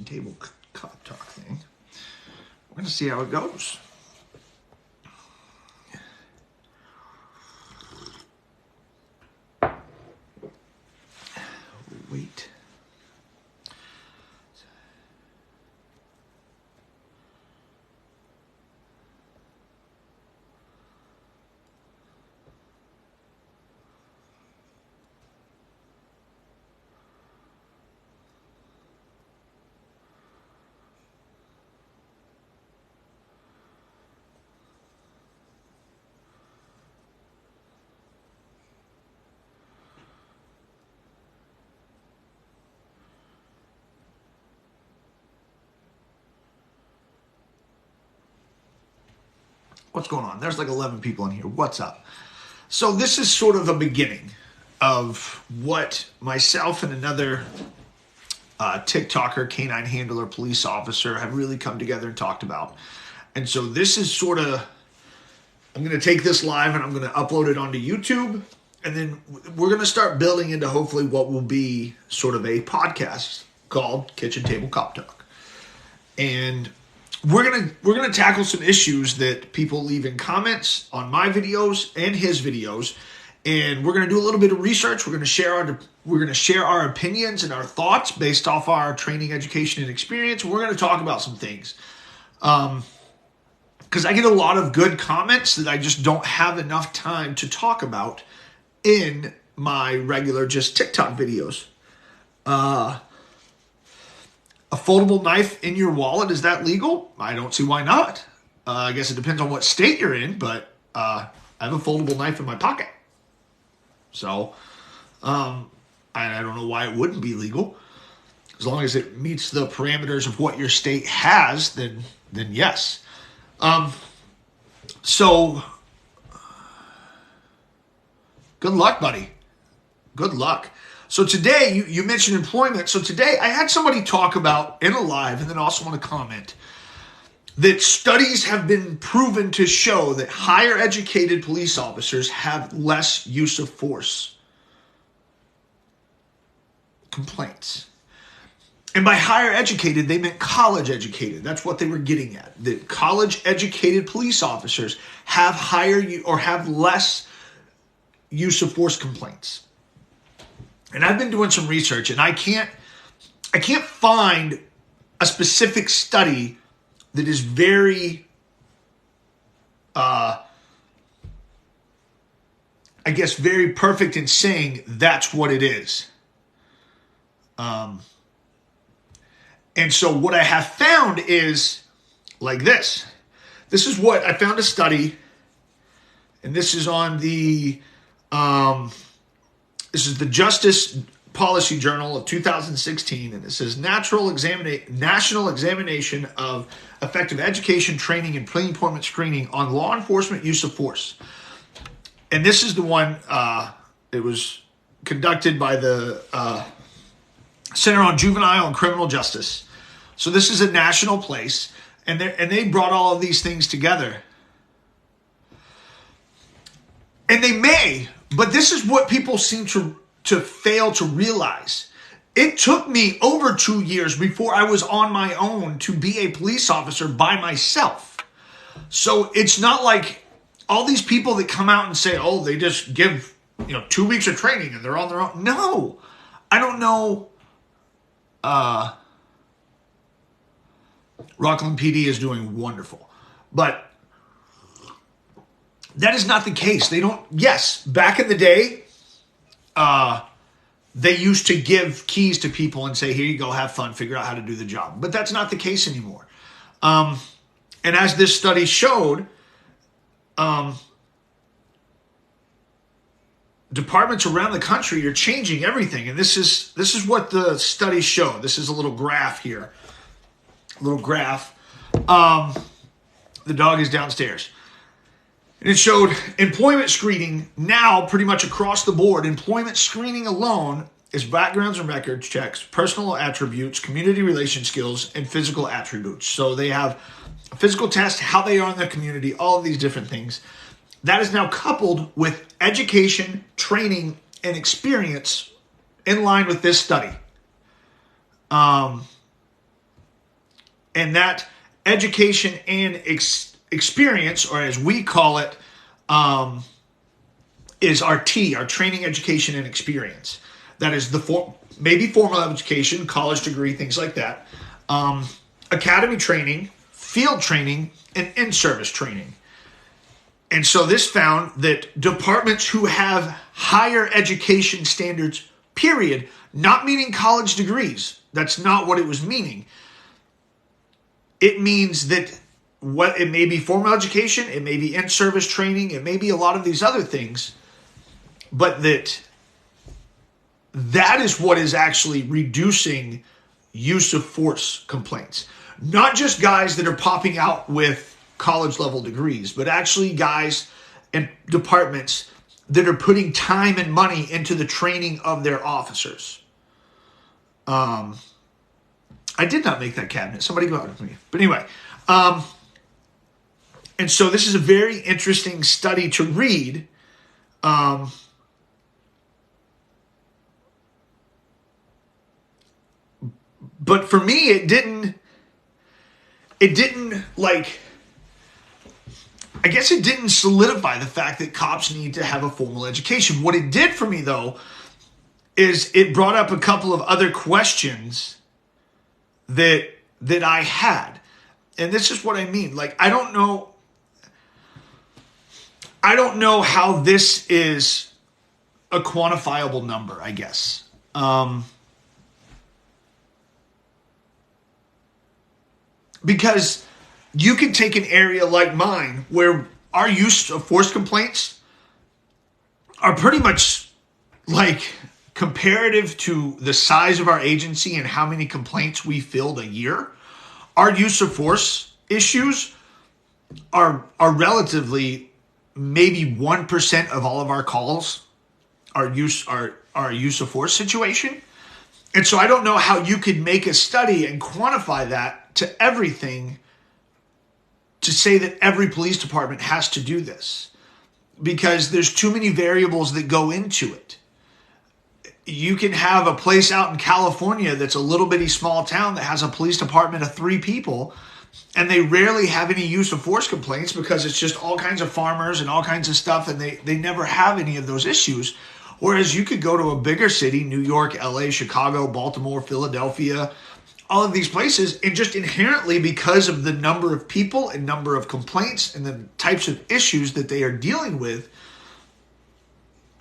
table cop talk thing. We're going to see how it goes. Wait. What's going on? There's like 11 people in here. What's up? So this is sort of a beginning of what myself and another TikToker, canine handler, police officer have really come together and talked about. And so this is sort of, I'm going to take this live and I'm going to upload it onto YouTube. And then we're going to start building into hopefully what will be sort of a podcast called Kitchen Table Cop Talk. And we're gonna tackle some issues that people leave in comments on my videos and his videos, and we're gonna do a little bit of research. We're gonna share our opinions and our thoughts based off our training, education, and experience. We're gonna talk about some things, because I get a lot of good comments that I just don't have enough time to talk about in my regular just TikTok videos. A foldable knife in your wallet, is that legal? I don't see why not. I guess it depends on what state you're in, but I have a foldable knife in my pocket. So, I don't know why it wouldn't be legal. As long as it meets the parameters of what your state has, then yes. So, good luck, buddy. Good luck. So today, you mentioned employment. So today, I had somebody talk about in a live, and then also want to comment, that studies have been proven to show that higher educated police officers have less use of force complaints. And by higher educated, they meant college educated. That's what they were getting at. That college educated police officers have have less use of force complaints. And I've been doing some research, and I can't find a specific study that is very, very perfect in saying that's what it is. And so what I have found is like this. This is what I found, a study, and this is on the, this is the Justice Policy Journal of 2016, and it says National Examination of Effective Education, Training, and Pre-Employment Screening on Law Enforcement Use of Force. And this is the one, it was conducted by the Center on Juvenile and Criminal Justice. So this is a national place, and they brought all of these things together. And they may, but this is what people seem to fail to realize. It took me over 2 years before I was on my own to be a police officer by myself. So it's not like all these people that come out and say, oh, they just give 2 weeks of training and they're on their own. No, I don't know. Rockland PD is doing wonderful, but that is not the case. They don't. Yes, back in the day, they used to give keys to people and say, here you go, have fun, figure out how to do the job. But that's not the case anymore. And as this study showed, departments around the country are changing everything. And this is what the study showed. This is a little graph here. A little graph. The dog is downstairs. And it showed employment screening now pretty much across the board. Employment screening alone is backgrounds and records checks, personal attributes, community relation skills, and physical attributes. So they have a physical test, how they are in their community, all of these different things. That is now coupled with education, training, and experience in line with this study. And that education and experience, or as we call it, is our T, our training, education, and experience. That is maybe formal education, college degree, things like that. Academy training, field training, and in-service training. And so this found that departments who have higher education standards, period, not meaning college degrees. That's not what it was meaning. It means that it may be formal education, it may be in-service training, it may be a lot of these other things, but that is what is actually reducing use of force complaints. Not just guys that are popping out with college level degrees, but actually guys and departments that are putting time and money into the training of their officers. I did not make that cabinet. Somebody go out with me. But anyway, and so this is a very interesting study to read. But for me, it didn't like, I guess it didn't solidify the fact that cops need to have a formal education. What it did for me, though, is it brought up a couple of other questions that I had. And this is what I mean. Like, I don't know how this is a quantifiable number, I guess. Because you can take an area like mine where our use of force complaints are pretty much like comparative to the size of our agency and how many complaints we filled a year. Our use of force issues are relatively maybe 1% of all of our calls, our use of force situation. And so I don't know how you could make a study and quantify that to everything to say that every police department has to do this, because there's too many variables that go into it. You can have a place out in California that's a little bitty small town that has a police department of 3 people, and they rarely have any use of force complaints because it's just all kinds of farmers and all kinds of stuff, and they never have any of those issues. Whereas you could go to a bigger city, New York, LA, Chicago, Baltimore, Philadelphia, all of these places, and just inherently because of the number of people and number of complaints and the types of issues that they are dealing with,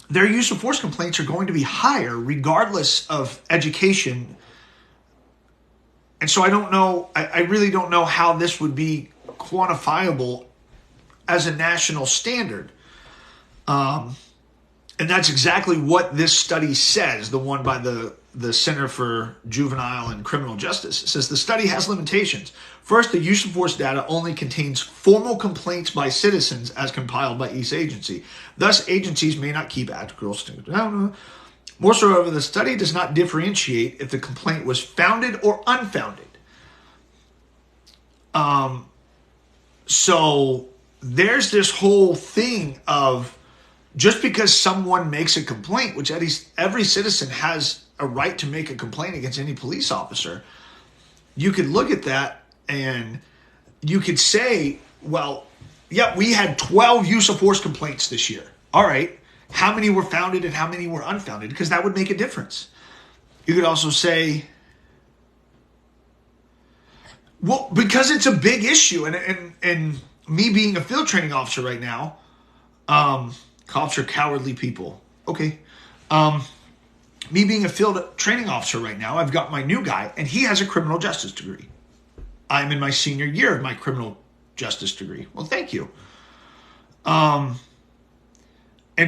their use of force complaints are going to be higher regardless of education. And so I don't know, I really don't know how this would be quantifiable as a national standard. And that's exactly what this study says, the one by the Center for Juvenile and Criminal Justice. It says the study has limitations. First, the use of force data only contains formal complaints by citizens as compiled by each agency. Thus, agencies may not keep accurate statistics. Moreover, the study does not differentiate if the complaint was founded or unfounded. So there's this whole thing of, just because someone makes a complaint, which every citizen has a right to make a complaint against any police officer, you could look at that and you could say, well, yeah, we had 12 use of force complaints this year. All right, how many were founded and how many were unfounded? Because that would make a difference. You could also say, well, because it's a big issue, and me being a field training officer right now, cops are cowardly people. Okay. Me being a field training officer right now, I've got my new guy, and he has a criminal justice degree. I'm in my senior year of my criminal justice degree. Well, thank you. And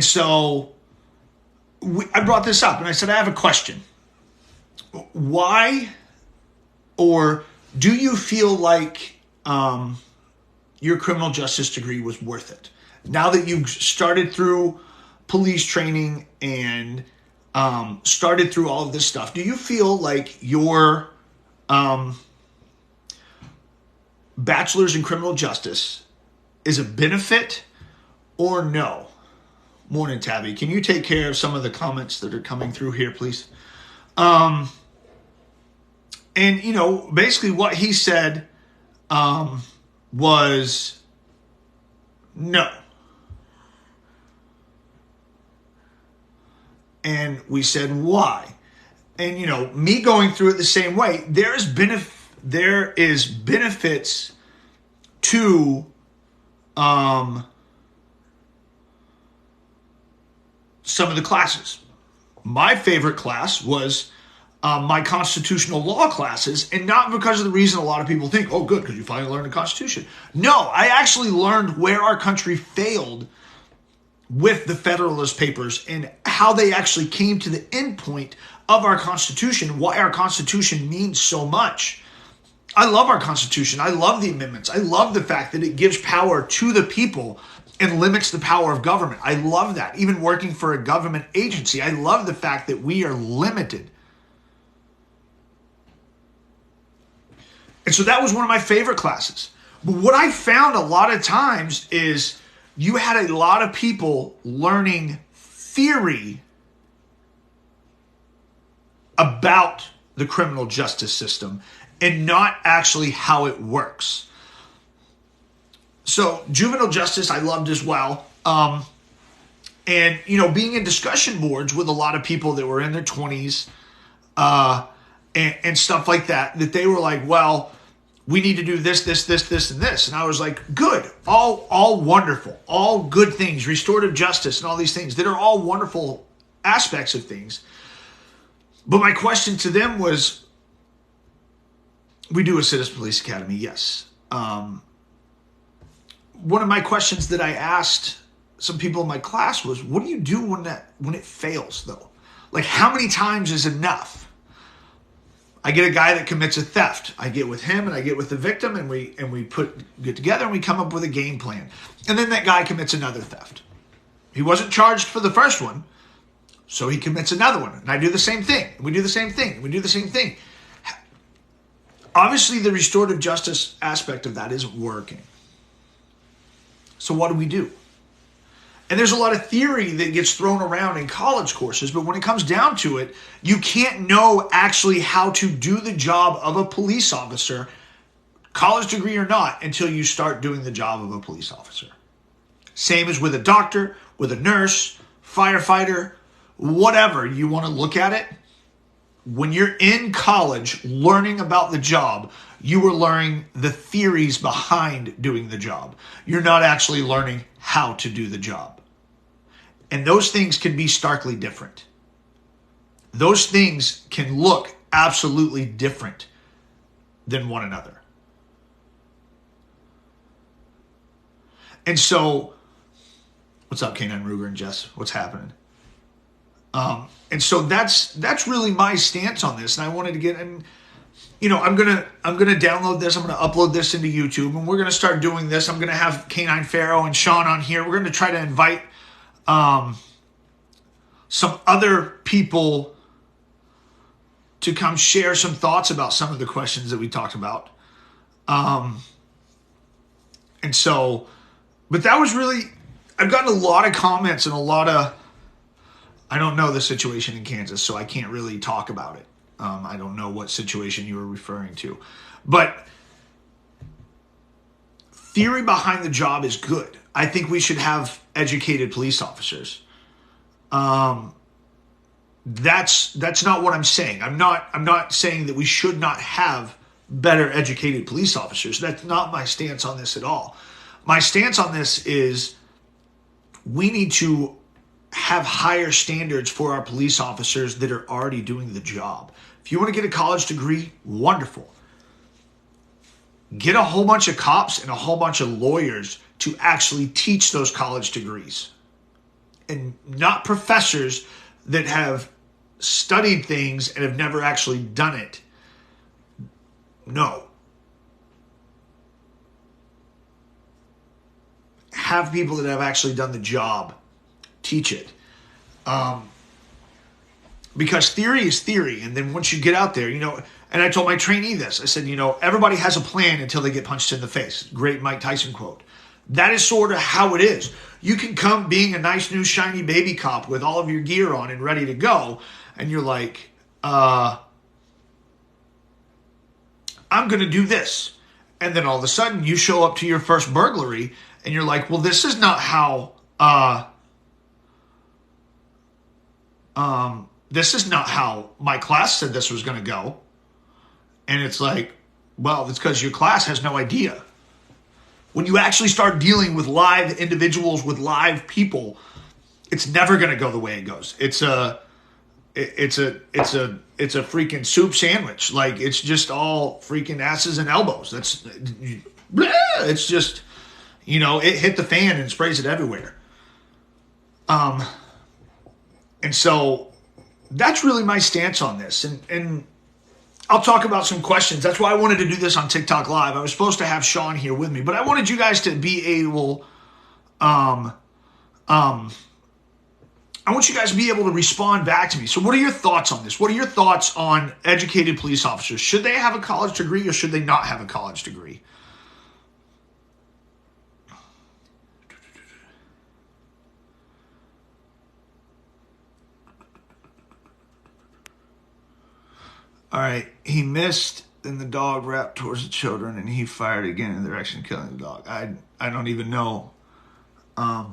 so I brought this up, and I said, I have a question. Why, or do you feel like your criminal justice degree was worth it? Now that you've started through police training and started through all of this stuff, do you feel like your bachelor's in criminal justice is a benefit or no? Morning, Tabby. Can you take care of some of the comments that are coming through here, please? And, basically what he said was no. And we said, why? And, me going through it the same way, there is benefits to some of the classes. My favorite class was my constitutional law classes, and not because of the reason a lot of people think, oh, good, because you finally learned the Constitution. No, I actually learned where our country failed with the Federalist Papers and how they actually came to the end point of our Constitution, why our Constitution means so much. I love our Constitution. I love the amendments. I love the fact that it gives power to the people and limits the power of government. I love that. Even working for a government agency, I love the fact that we are limited. And so that was one of my favorite classes. But what I found a lot of times is you had a lot of people learning theory about the criminal justice system and not actually how it works. So juvenile justice I loved as well. And, being in discussion boards with a lot of people that were in their 20s and stuff like that they were like, well, we need to do this, this, this, this, and this. And I was like, good, all wonderful, all good things, restorative justice and all these things that are all wonderful aspects of things. But my question to them was, we do a Citizen Police Academy, yes. One of my questions that I asked some people in my class was, what do you do when it fails, though? Like, how many times is enough? I get a guy that commits a theft. I get with him and I get with the victim and we get together and we come up with a game plan. And then that guy commits another theft. He wasn't charged for the first one, so he commits another one. And I do the same thing. And we do the same thing. And we do the same thing. Obviously, the restorative justice aspect of that isn't working. So what do? And there's a lot of theory that gets thrown around in college courses, but when it comes down to it, you can't know actually how to do the job of a police officer, college degree or not, until you start doing the job of a police officer. Same as with a doctor, with a nurse, firefighter, whatever you want to look at it. When you're in college learning about the job, you are learning the theories behind doing the job. You're not actually learning how to do the job. And those things can be starkly different. Those things can look absolutely different than one another. And so, what's up, K9 Ruger and Jess? What's happening? And so that's really my stance on this. And I wanted to get in, I'm gonna download this. I'm gonna upload this into YouTube, and we're gonna start doing this. I'm gonna have K9 Pharaoh and Sean on here. We're gonna try to invite some other people to come share some thoughts about some of the questions that we talked about. And so, but that was really, I've gotten a lot of comments and I don't know the situation in Kansas, so I can't really talk about it. I don't know what situation you were referring to. But theory behind the job is good. I think we should have educated police officers. That's not what I'm saying. I'm not saying that we should not have better educated police officers. That's not my stance on this at all. My stance on this is we need to have higher standards for our police officers that are already doing the job. If you want to get a college degree, wonderful. Get a whole bunch of cops and a whole bunch of lawyers to actually teach those college degrees. And not professors that have studied things and have never actually done it. No. Have people that have actually done the job teach it. Because theory is theory. And then once you get out there, and I told my trainee this, I said, everybody has a plan until they get punched in the face. Great Mike Tyson quote. That is sort of how it is. You can come being a nice new shiny baby cop with all of your gear on and ready to go. And you're like, I'm going to do this. And then all of a sudden you show up to your first burglary and you're like, well, this is not how my class said this was going to go. And it's like, well, it's because your class has no idea. When you actually start dealing with live individuals, with live people, it's never going to go the way it goes. It's a freaking soup sandwich. Like, it's just all freaking asses and elbows. It's just, it hit the fan and sprays it everywhere. And so that's really my stance on this. And I'll talk about some questions. That's why I wanted to do this on TikTok Live. I was supposed to have Sean here with me, but I wanted you guys to be able, I want you guys to be able to respond back to me. So what are your thoughts on this? What are your thoughts on educated police officers? Should they have a college degree or should they not have a college degree? All right, he missed, and the dog rapped towards the children, and he fired again in the direction of killing the dog. I don't even know. I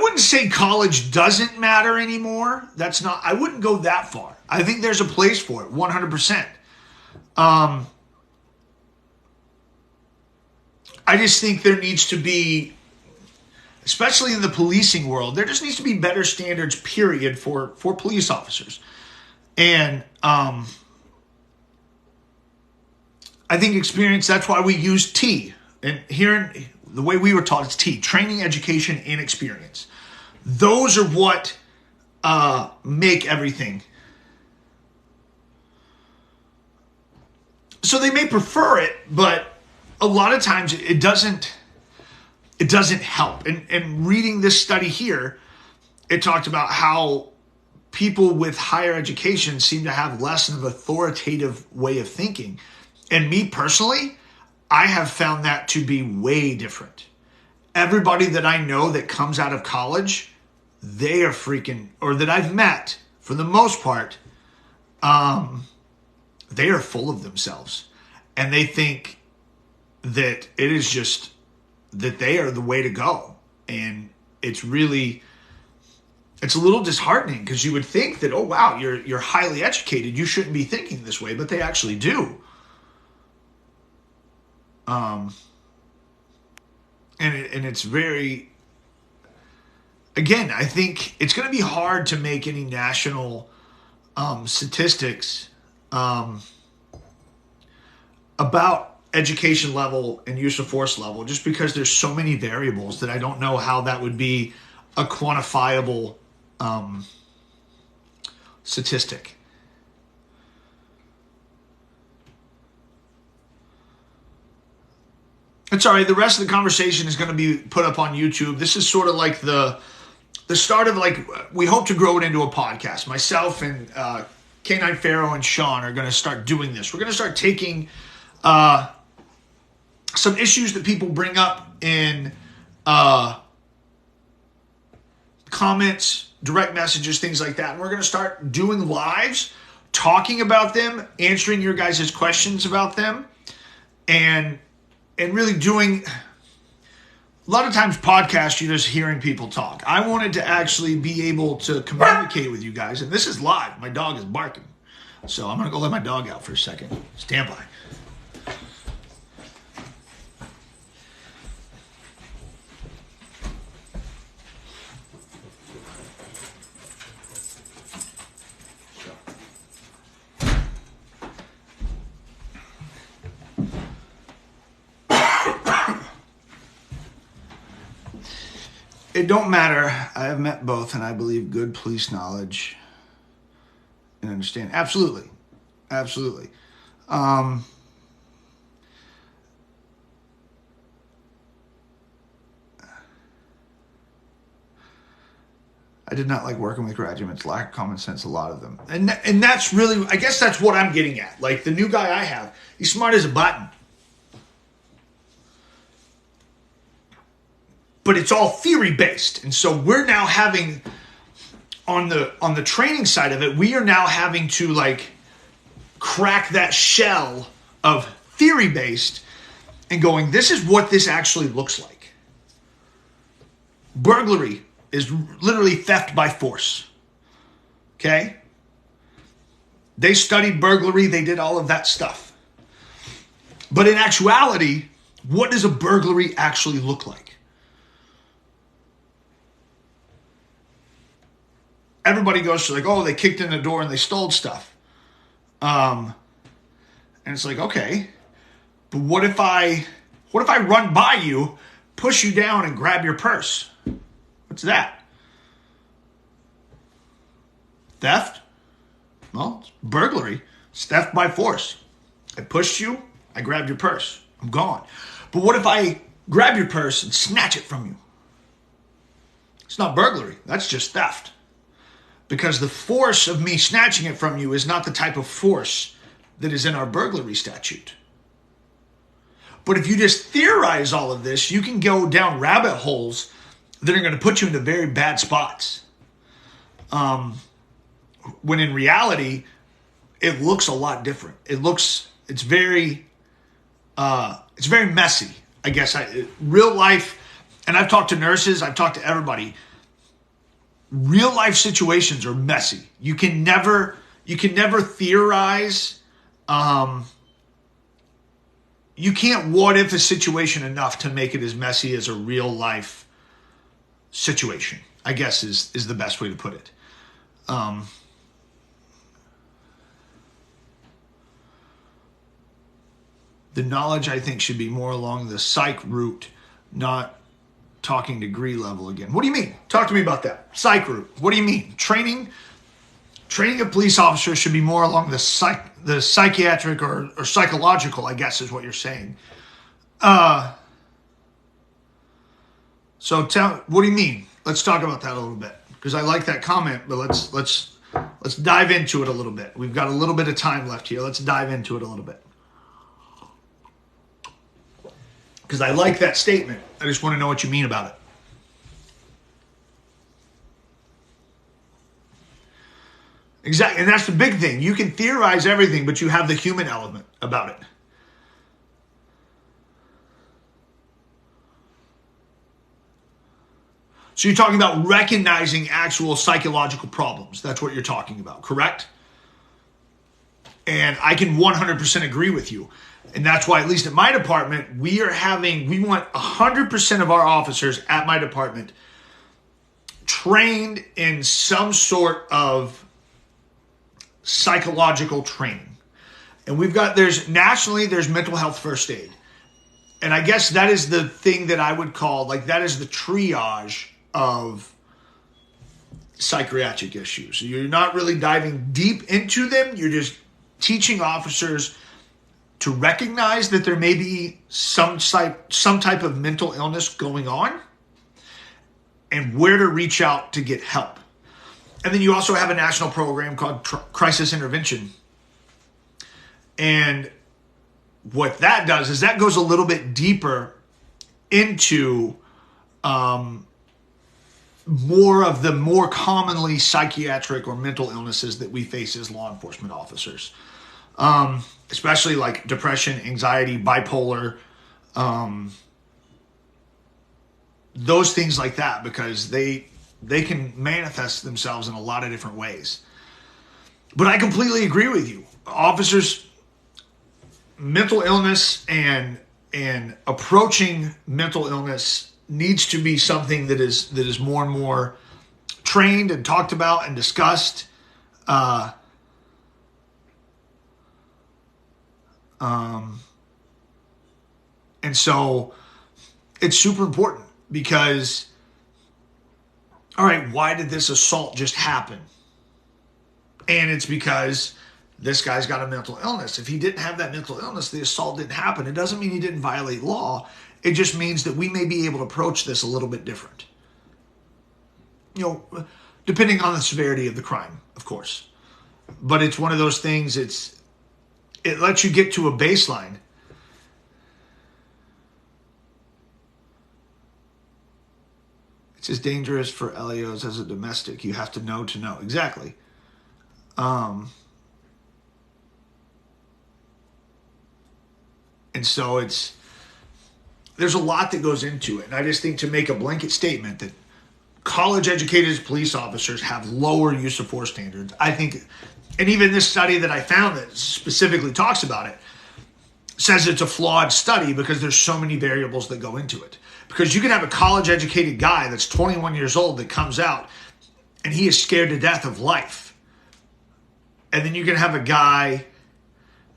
wouldn't say college doesn't matter anymore. I wouldn't go that far. I think there's a place for it, 100%. I just think there needs to be, especially in the policing world, there just needs to be better standards, period, for police officers. And I think experience, that's why we use T. And here, the way we were taught, it's T, training, education, and experience. Those are what make everything. So they may prefer it, but a lot of times it doesn't help. And reading this study here, it talked about how people with higher education seem to have less of an authoritative way of thinking. And me personally, I have found that to be way different. Everybody that I know that comes out of college, they are freaking, or that I've met, for the most part, they are full of themselves. And they think that it is just, that they are the way to go. And it's a little disheartening, because you would think that, oh wow, you're highly educated, you shouldn't be thinking this way, but they actually do. And it's very, again, I think it's going to be hard to make any national statistics about education level and use of force level, just because there's so many variables that I don't know how that would be a quantifiable statistic. It's all right. The rest of the conversation is going to be put up on YouTube. This is sort of like the start of, like, we hope to grow it into a podcast. Myself and K9 Pharaoh and Sean are going to start doing this. We're going to start taking some issues that people bring up in comments, direct messages, things like that. And we're going to start doing lives, talking about them, answering your guys' questions about them, and really doing, a lot of times podcasts, you're just hearing people talk. I wanted to actually be able to communicate with you guys, and this is live. My dog is barking. So I'm going to go let my dog out for a second. Stand by. It don't matter. I have met both, and I believe good police knowledge and understand. Absolutely. Absolutely. I did not like working with graduates. Lack of common sense, a lot of them. And that's really, I guess that's what I'm getting at. Like, the new guy I have, he's smart as a button. But it's all theory-based. And so we're now having, on the training side of it, we are now having to, like, crack that shell of theory-based and going, this is what this actually looks like. Burglary is literally theft by force. Okay? They studied burglary. They did all of that stuff. But in actuality, what does a burglary actually look like? Everybody goes to like, oh, they kicked in the door and they stole stuff. And it's like, okay, but what if I run by you, push you down and grab your purse? What's that? Theft? Well, it's burglary. It's theft by force. I pushed you, I grabbed your purse. I'm gone. But what if I grab your purse and snatch it from you? It's not burglary. That's just theft. Because the force of me snatching it from you is not the type of force that is in our burglary statute. But if you just theorize all of this, you can go down rabbit holes that are going to put you into very bad spots. When in reality, it looks a lot different. It's very messy, I guess. Real life, and I've talked to nurses, I've talked to everybody. Real life situations are messy. You can never theorize. You can't what if a situation enough to make it as messy as a real life situation, I guess is the best way to put it. The knowledge, I think, should be more along the psych route, not talking degree level again. What do you mean? Talk to me about that. Psych route. What do you mean? Training of police officers should be more along the psychiatric or psychological, I guess is what you're saying. So what do you mean? Let's talk about that a little bit, because I like that comment, but let's dive into it a little bit. We've got a little bit of time left here. Let's dive into it a little bit. Because I like that statement. I just want to know what you mean about it. Exactly. And that's the big thing. You can theorize everything, but you have the human element about it. So you're talking about recognizing actual psychological problems. That's what you're talking about, correct? And I can 100% agree with you. And that's why, at least at my department, we want 100% of our officers at my department trained in some sort of psychological training. And nationally, there's mental health first aid. And I guess that is the thing that I would call, that is the triage of psychiatric issues. So you're not really diving deep into them. You're just teaching officers to recognize that there may be some type of mental illness going on and where to reach out to get help. And then you also have a national program called Crisis Intervention. And what that does is that goes a little bit deeper into more of the more commonly psychiatric or mental illnesses that we face as law enforcement officers. Especially like depression, anxiety, bipolar, those things like that, because they can manifest themselves in a lot of different ways. But I completely agree with you. Officers, mental illness and approaching mental illness needs to be something that is more and more trained and talked about and discussed. And so it's super important because, all right, why did this assault just happen? And it's because this guy's got a mental illness. If he didn't have that mental illness, the assault didn't happen. It doesn't mean he didn't violate law. It just means that we may be able to approach this a little bit different. Depending on the severity of the crime, of course. But it's one of those things, it lets you get to a baseline. It's as dangerous for LEOs as a domestic. You have to know. Exactly. And so there's a lot that goes into it. And I just think to make a blanket statement that college educated police officers have lower use of force standards, I think, and even this study that I found that specifically talks about it says it's a flawed study because there's so many variables that go into it. Because you can have a college educated guy that's 21 years old that comes out and he is scared to death of life. And then you can have a guy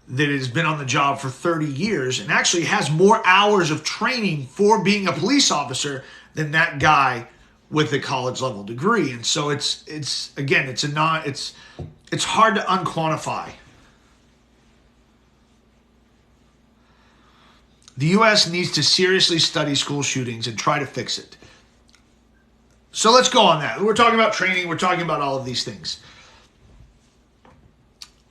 that has been on the job for 30 years and actually has more hours of training for being a police officer than that guy with a college level degree. And so it's hard to unquantify. The U.S. needs to seriously study school shootings and try to fix it. So let's go on that. We're talking about training. We're talking about all of these things.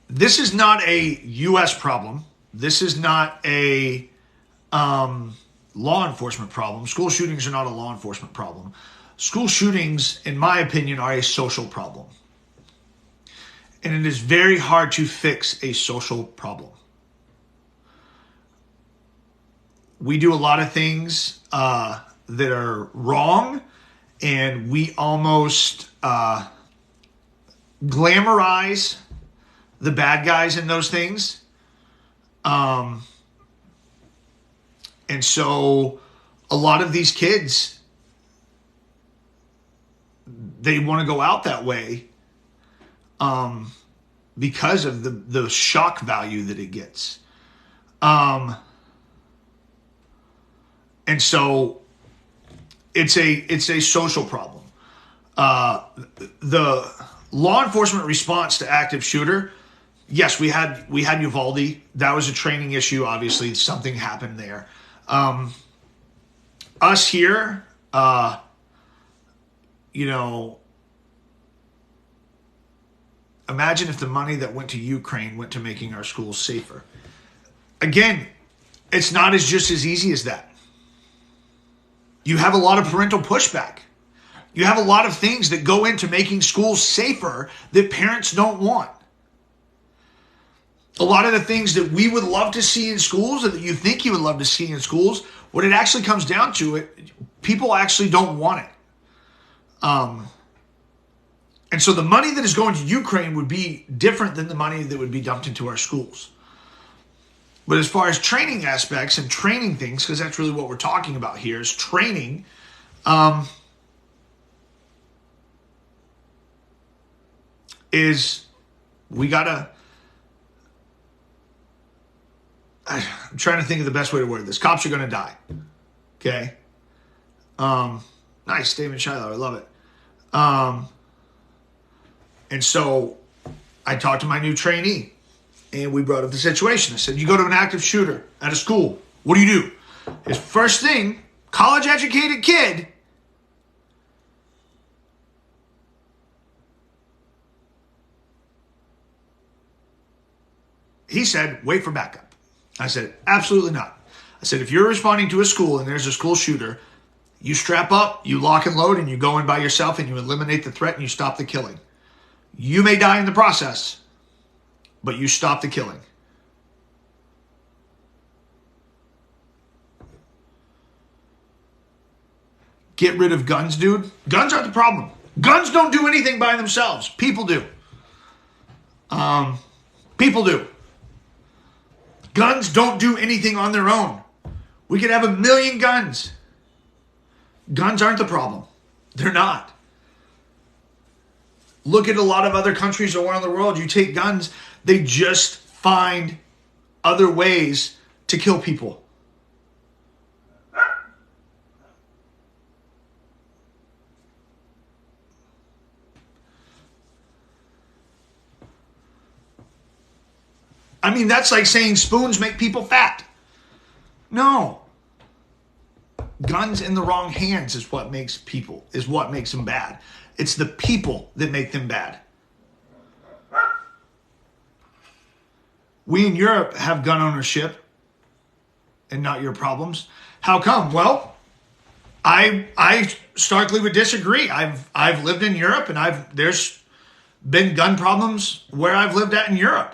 This is not a U.S. problem. This is not a law enforcement problem. School shootings are not a law enforcement problem. School shootings, in my opinion, are a social problem. And it is very hard to fix a social problem. We do a lot of things that are wrong, and we almost glamorize the bad guys in those things. And so a lot of these kids, they want to go out that way because of the shock value that it gets. And so it's a social problem. The law enforcement response to active shooter, yes, we had Uvalde. That was a training issue. Obviously, something happened there. Us here, imagine if the money that went to Ukraine went to making our schools safer. Again, it's not just as easy as that. You have a lot of parental pushback. You have a lot of things that go into making schools safer that parents don't want. A lot of the things that we would love to see in schools and that you think you would love to see in schools, when it actually comes down to it, people actually don't want it. And so the money that is going to Ukraine would be different than the money that would be dumped into our schools. But as far as training aspects and training things, because that's really what we're talking about here, is training. We gotta. I'm trying to think of the best way to word this. Cops are going to die. Okay. Nice, David Shiloh. I love it. And so I talked to my new trainee. And we brought up the situation. I said, you go to an active shooter at a school. What do? His first thing, college-educated kid, he said, wait for backup. I said, absolutely not. I said, if you're responding to a school and there's a school shooter, you strap up, you lock and load, and you go in by yourself and you eliminate the threat and you stop the killing. You may die in the process, but you stop the killing. Get rid of guns, dude. Guns aren't the problem. Guns don't do anything by themselves. People do. People do. Guns don't do anything on their own. We could have 1 million guns. Guns aren't the problem. They're not. Look at a lot of other countries around the world. You take guns, they just find other ways to kill people. I mean, that's like saying spoons make people fat. No. Guns in the wrong hands is what makes them bad. It's the people that make them bad. We in Europe have gun ownership and not your problems. How come? Well, I starkly would disagree. I've lived in Europe and there's been gun problems where I've lived at in Europe.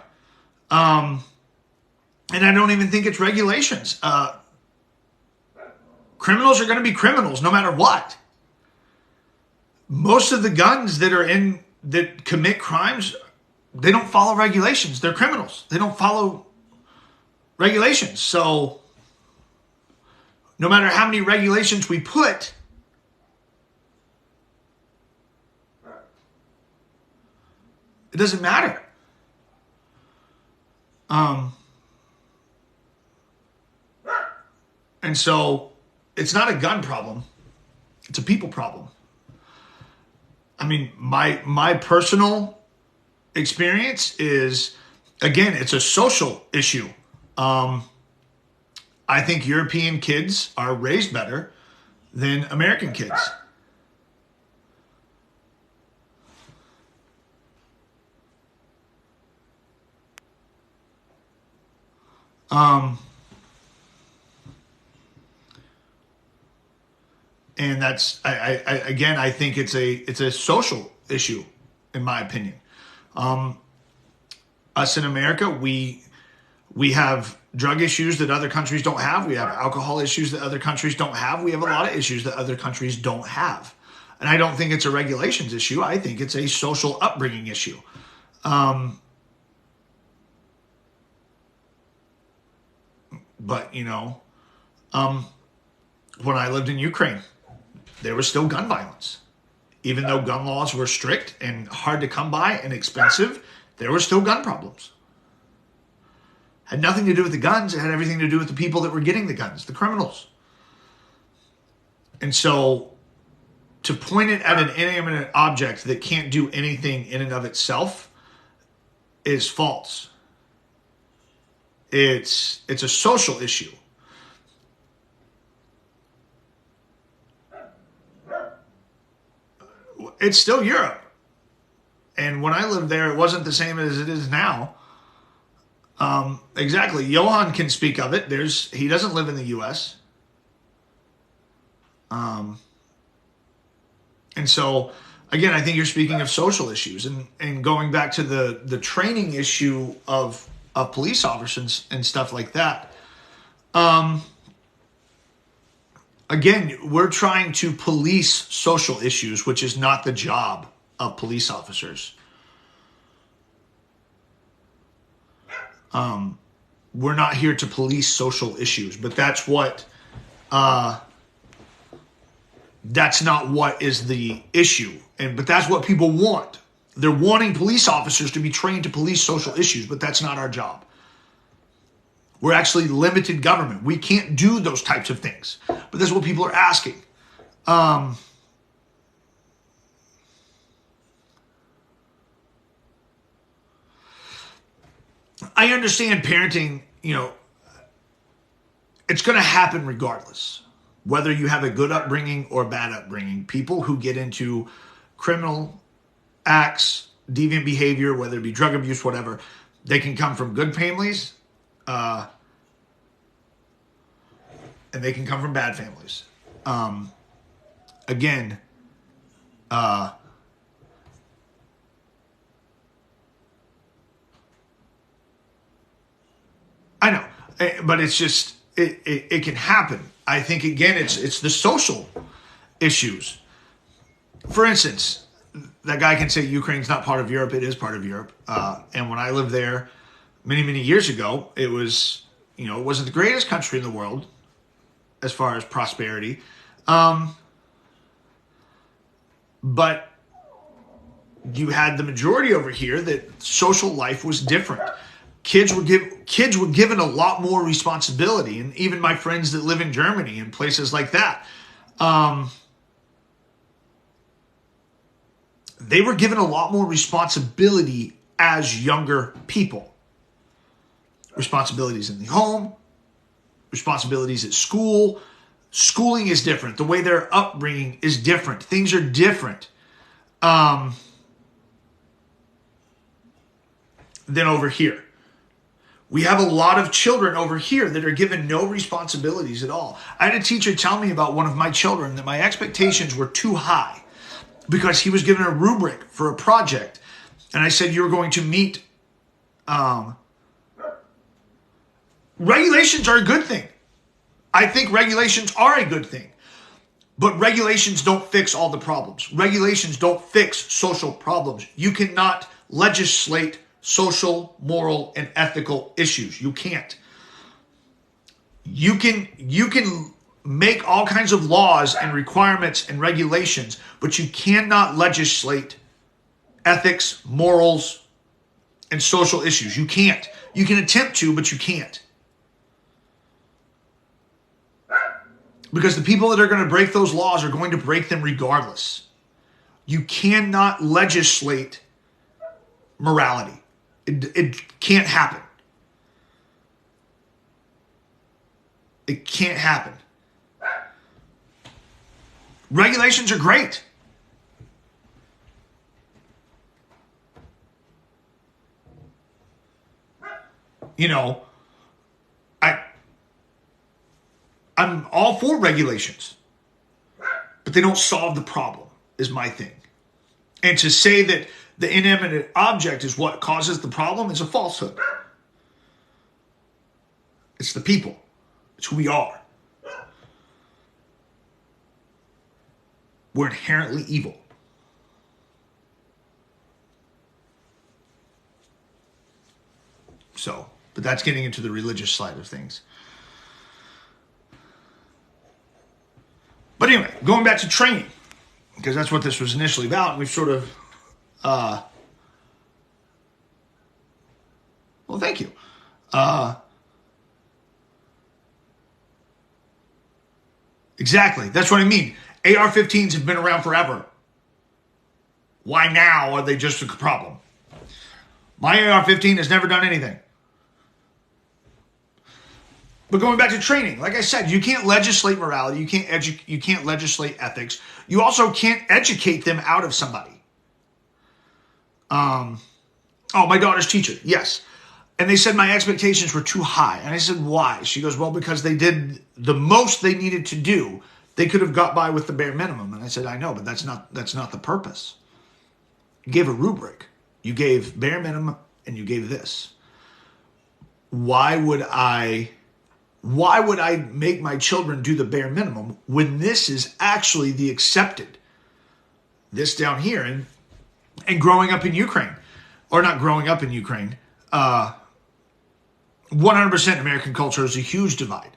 And I don't even think it's regulations. Criminals are going to be criminals no matter what. Most of the guns that commit crimes, they don't follow regulations. They're criminals. They don't follow regulations. So no matter how many regulations we put, it doesn't matter. And so it's not a gun problem. It's a people problem. I mean, my personal experience is, again, it's a social issue. I think European kids are raised better than American kids. And that's I think it's a social issue, in my opinion. Us in America, we have drug issues that other countries don't have. We have alcohol issues that other countries don't have. We have a lot of issues that other countries don't have. And I don't think it's a regulations issue. I think it's a social upbringing issue. But, when I lived in Ukraine, there was still gun violence. Even though gun laws were strict and hard to come by and expensive, there were still gun problems. Had nothing to do with the guns. It had everything to do with the people that were getting the guns, the criminals. And so to point it at an inanimate object that can't do anything in and of itself is false. It's a social issue. It's still Europe. And when I lived there, it wasn't the same as it is now. Exactly. Johan can speak of it. He doesn't live in the U.S. And so, again, I think you're speaking of social issues and going back to the training issue of police officers and stuff like that. Again, we're trying to police social issues, which is not the job of police officers. We're not here to police social issues, but that's not what is the issue. But that's what people want. They're wanting police officers to be trained to police social issues, but that's not our job. We're actually limited government. We can't do those types of things. But that's what people are asking. I understand parenting, it's going to happen regardless. Whether you have a good upbringing or bad upbringing, people who get into criminal acts, deviant behavior, whether it be drug abuse, whatever, they can come from good families, and they can come from bad families. Again, I know, but it's just it can happen. I think again, it's the social issues. For instance, that guy can say Ukraine's not part of Europe. It is part of Europe. And when I lived there many, many years ago, it was, it wasn't the greatest country in the world as far as prosperity. But you had the majority over here that social life was different. Kids were given a lot more responsibility. And even my friends that live in Germany and places like that, they were given a lot more responsibility as younger people. Responsibilities in the home, responsibilities at school. Schooling is different. The way their upbringing is different. Things are different than over here. We have a lot of children over here that are given no responsibilities at all. I had a teacher tell me about one of my children that my expectations were too high because he was given a rubric for a project. And I said, you're going to meet Regulations are a good thing. I think regulations are a good thing. But regulations don't fix all the problems. Regulations don't fix social problems. You cannot legislate social, moral, and ethical issues. You can't. You can make all kinds of laws and requirements and regulations, but you cannot legislate ethics, morals, and social issues. You can't. You can attempt to, but you can't. Because the people that are going to break those laws are going to break them regardless. You cannot legislate morality. It can't happen. It can't happen. Regulations are great. You know, I'm all for regulations, but they don't solve the problem, is my thing. And to say that the inanimate object is what causes the problem is a falsehood. It's the people. It's who we are. We're inherently evil. So, but that's getting into the religious side of things. But anyway, going back to training, because that's what this was initially about. We've sort of, well, thank you. Exactly. That's what I mean. AR-15s have been around forever. Why now are they just a problem? My AR-15 has never done anything. But going back to training, like I said, you can't legislate morality. You can't legislate ethics. You also can't educate them out of somebody. Oh, my daughter's teacher. Yes. And they said my expectations were too high. And I said, why? She goes, well, because they did the most they needed to do. They could have got by with the bare minimum. And I said, I know, but that's not the purpose. You gave a rubric. You gave bare minimum and you gave this. Why would I make my children do the bare minimum when this is actually the accepted? This down here, and growing up in Ukraine, or not growing up in Ukraine, 100% American culture is a huge divide.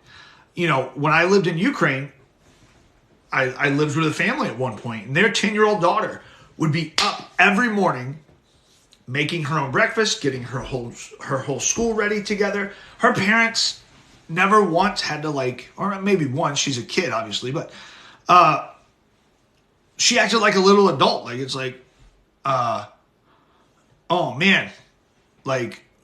You know, when I lived in Ukraine, I lived with a family at one point, and their 10-year-old daughter would be up every morning making her own breakfast, getting her whole school ready together. Her parents never once had to or maybe once, she's a kid obviously, but she acted like a little adult. Oh man,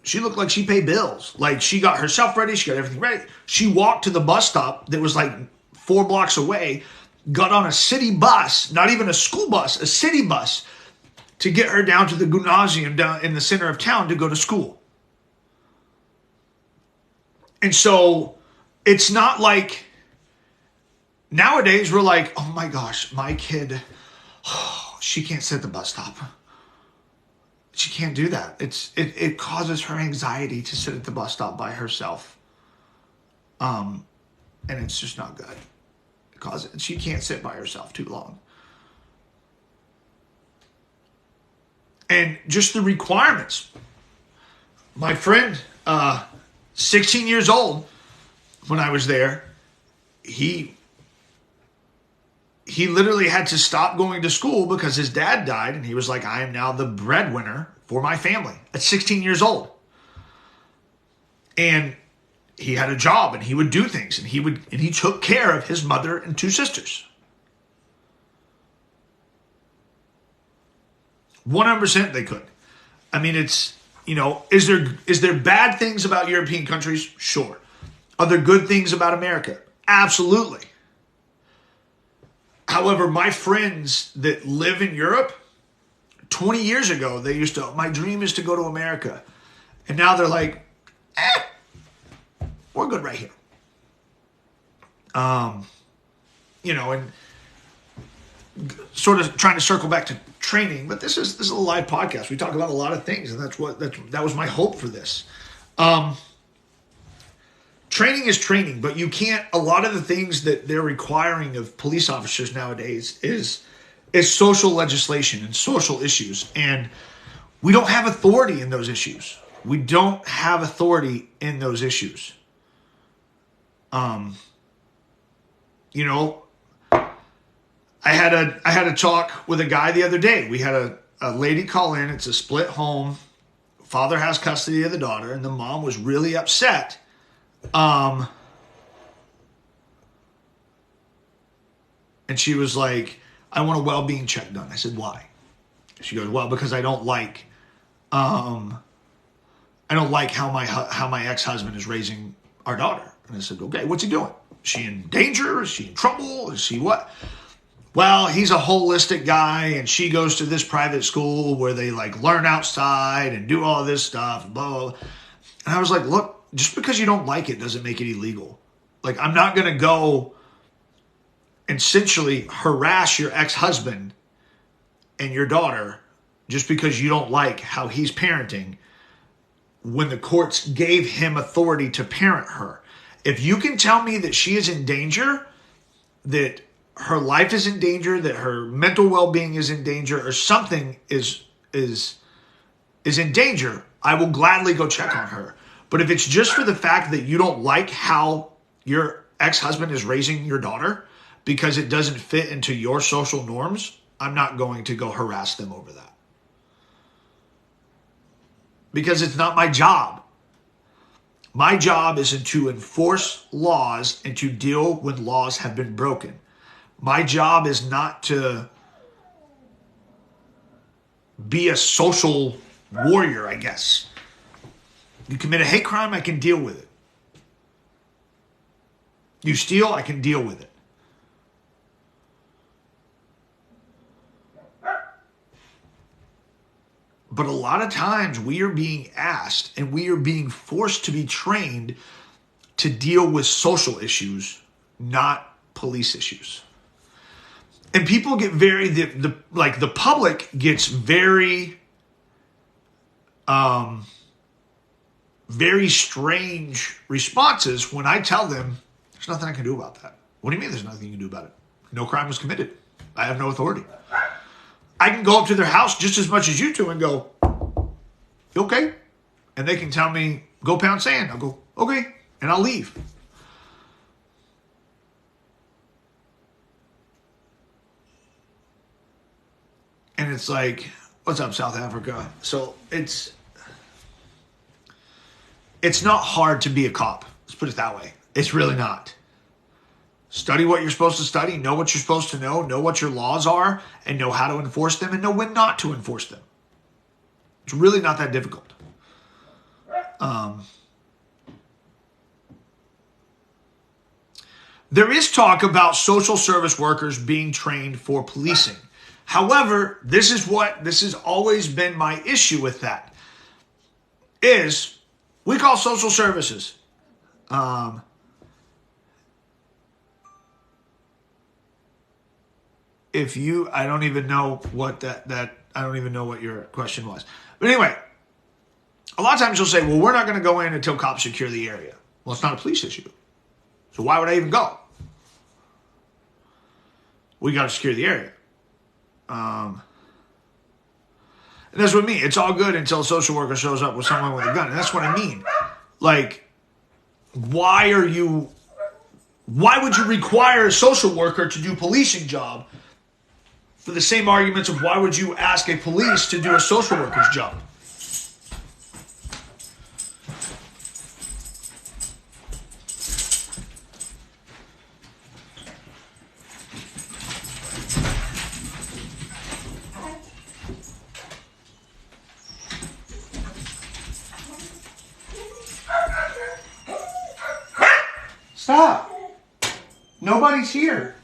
she looked like she paid bills. She got herself ready, she got everything ready. She walked to the bus stop that was 4 blocks away, got on a city bus, not even a school bus, a city bus, to get her down to the gymnasium down in the center of town to go to school. And so it's not like nowadays we're like, oh my gosh, my kid, she can't sit at the bus stop. She can't do that. It causes her anxiety to sit at the bus stop by herself. And it's just not good. She can't sit by herself too long. And just the requirements. My friend, 16 years old, when I was there, he literally had to stop going to school because his dad died, and he was like, I am now the breadwinner for my family at 16 years old. And he had a job, and he would do things, and he took care of his mother and 2 sisters. 100% they could. I mean, it's, is there bad things about European countries? Sure. Are there good things about America? Absolutely. However, my friends that live in Europe, 20 years ago, they used to, my dream is to go to America. And now they're like, we're good right here. And sort of trying to circle back to training, but this is a live podcast. We talk about a lot of things, and that was my hope for this. training is training, but you can't, a lot of the things that they're requiring of police officers nowadays is social legislation and social issues. And we don't have authority in those issues. We don't have authority in those issues. You know, I had a talk with a guy the other day. We had a lady call in. It's a split home. Father has custody of the daughter, and the mom was really upset. And she was like, I want a well-being check done. I said, why? She goes, well, because I don't like how my ex-husband is raising our daughter. And I said, okay, what's he doing? Is she in danger? Is she in trouble? Is she what? Well, he's a holistic guy, and she goes to this private school where they like learn outside and do all this stuff, blah, blah, blah. And I was like, look, just because you don't like it doesn't make it illegal. Like, I'm not going to go essentially harass your ex-husband and your daughter just because you don't like how he's parenting when the courts gave him authority to parent her. If you can tell me that she is in danger, that her life is in danger, that her mental well-being is in danger, or something is in danger, I will gladly go check on her. But if it's just for the fact that you don't like how your ex-husband is raising your daughter because it doesn't fit into your social norms, I'm not going to go harass them over that. Because it's not my job. My job is to enforce laws and to deal when laws have been broken. My job is not to be a social warrior, I guess. You commit a hate crime, I can deal with it. You steal, I can deal with it. But a lot of times we are being asked and we are being forced to be trained to deal with social issues, not police issues. And people get the public gets very strange responses when I tell them there's nothing I can do about that. What do you mean there's nothing you can do about it? No crime was committed. I have no authority. I can go up to their house just as much as you two and go, you okay? And they can tell me, go pound sand. I'll go, okay. And I'll leave. And it's like, what's up, South Africa? So it's not hard to be a cop. Let's put it that way. It's really not. Study what you're supposed to study, know what you're supposed to know what your laws are, and know how to enforce them, and know when not to enforce them. It's really not that difficult. There is talk about social service workers being trained for policing. However, this has always been my issue with that, is we call social services. I don't even know what I don't even know what your question was. But anyway, a lot of times you'll say, well, we're not going to go in until cops secure the area. Well, it's not a police issue. So why would I even go? We got to secure the area. And that's what I mean. It's all good until a social worker shows up with someone with a gun. And that's what I mean. Like, why would you require a social worker to do a policing job for the same arguments of why would you ask a police to do a social worker's job? Stop. Nobody's here.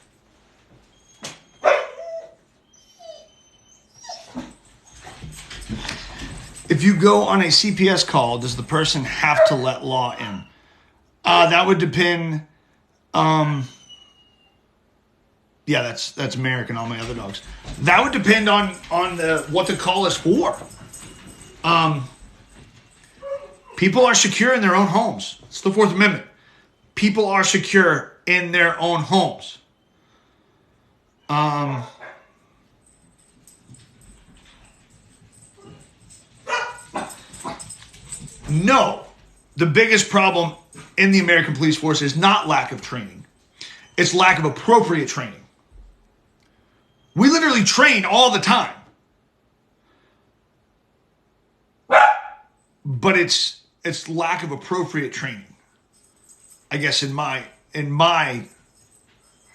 If you go on a CPS call, does the person have to let law in? That would depend. Yeah, that's American, all my other dogs. That would depend on what the call is for. People are secure in their own homes. It's the Fourth Amendment. people are secure in their own homes. No, the biggest problem in the American police force is not lack of training. It's lack of appropriate training. We literally train all the time. But it's lack of appropriate training, I guess, in my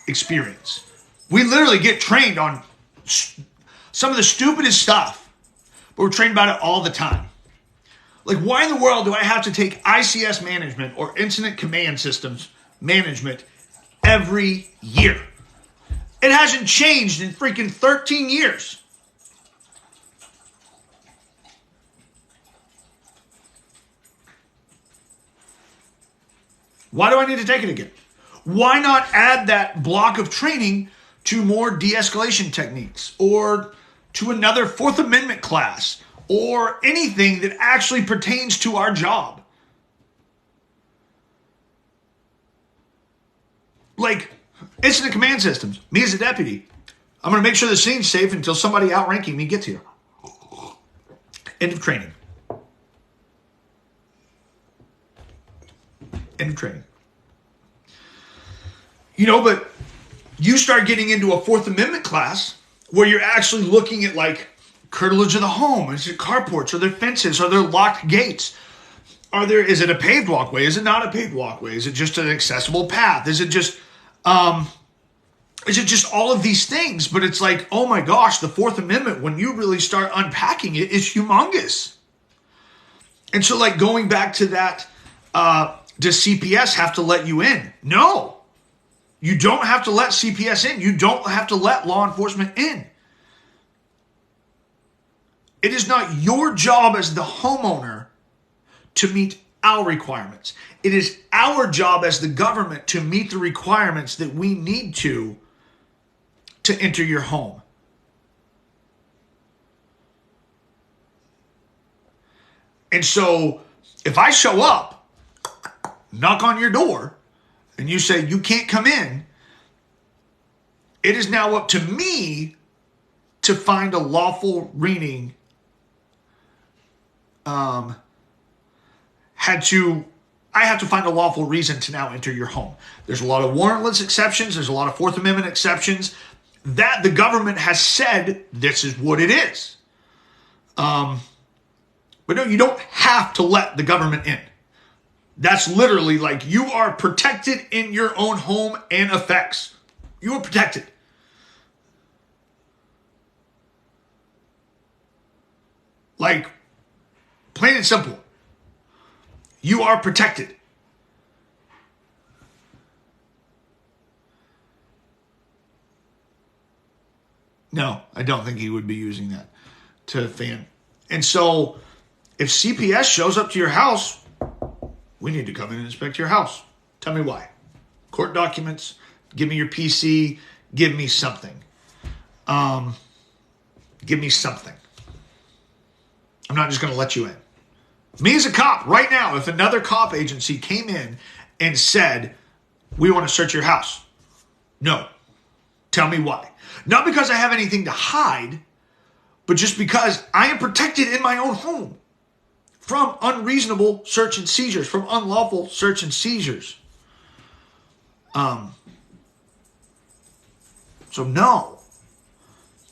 experience. We literally get trained on some of the stupidest stuff, but we're trained about it all the time. Like, why in the world do I have to take ICS management or incident command systems management every year? It hasn't changed in freaking 13 years. Why do I need to take it again? Why not add that block of training to more de-escalation techniques or to another Fourth Amendment class or anything that actually pertains to our job? Like incident command systems. Me as a deputy, I'm going to make sure the scene's safe until somebody outranking me gets here. End of training. End of training. You know, but you start getting into a Fourth Amendment class where you're actually looking at like curtilage of the home. Is it carports? Are there fences? Are there locked gates? Is it a paved walkway? Is it not a paved walkway? Is it just an accessible path? Is it just all of these things? But it's like, oh my gosh, the Fourth Amendment, when you really start unpacking it, is humongous. And so like going back to that, does CPS have to let you in? No. You don't have to let CPS in. You don't have to let law enforcement in. It is not your job as the homeowner to meet our requirements. It is our job as the government to meet the requirements that we need to enter your home. And so if I show up, knock on your door, and you say you can't come in, it is now up to me to find a lawful reading. I have to find a lawful reason to now enter your home. There's a lot of warrantless exceptions. There's a lot of Fourth Amendment exceptions that the government has said this is what it is. But no, you don't have to let the government in. That's literally like you are protected in your own home and effects. You are protected. Like, plain and simple. You are protected. No, I don't think he would be using that to fan. And so, if CPS shows up to your house, we need to come in and inspect your house. Tell me why. Court documents, give me your PC, give me something. Give me something. I'm not just going to let you in. Me as a cop, right now, if another cop agency came in and said, we want to search your house. No. Tell me why. Not because I have anything to hide, but just because I am protected in my own home from unreasonable search and seizures, from unlawful search and seizures. So no.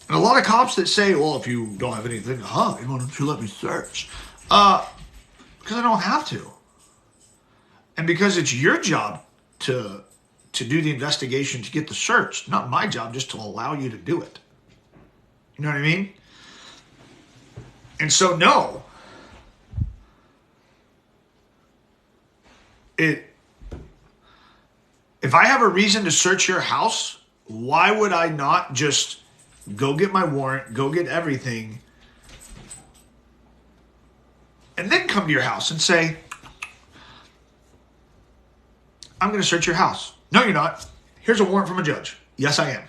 And a lot of cops that say, well, if you don't have anything to hide, why don't you let me search? Because I don't have to. And because it's your job to do the investigation, to get the search, not my job just to allow you to do it. You know what I mean? And so no. If I have a reason to search your house, why would I not just go get my warrant, go get everything, and then come to your house and say, I'm going to search your house. No, you're not. Here's a warrant from a judge. Yes, I am.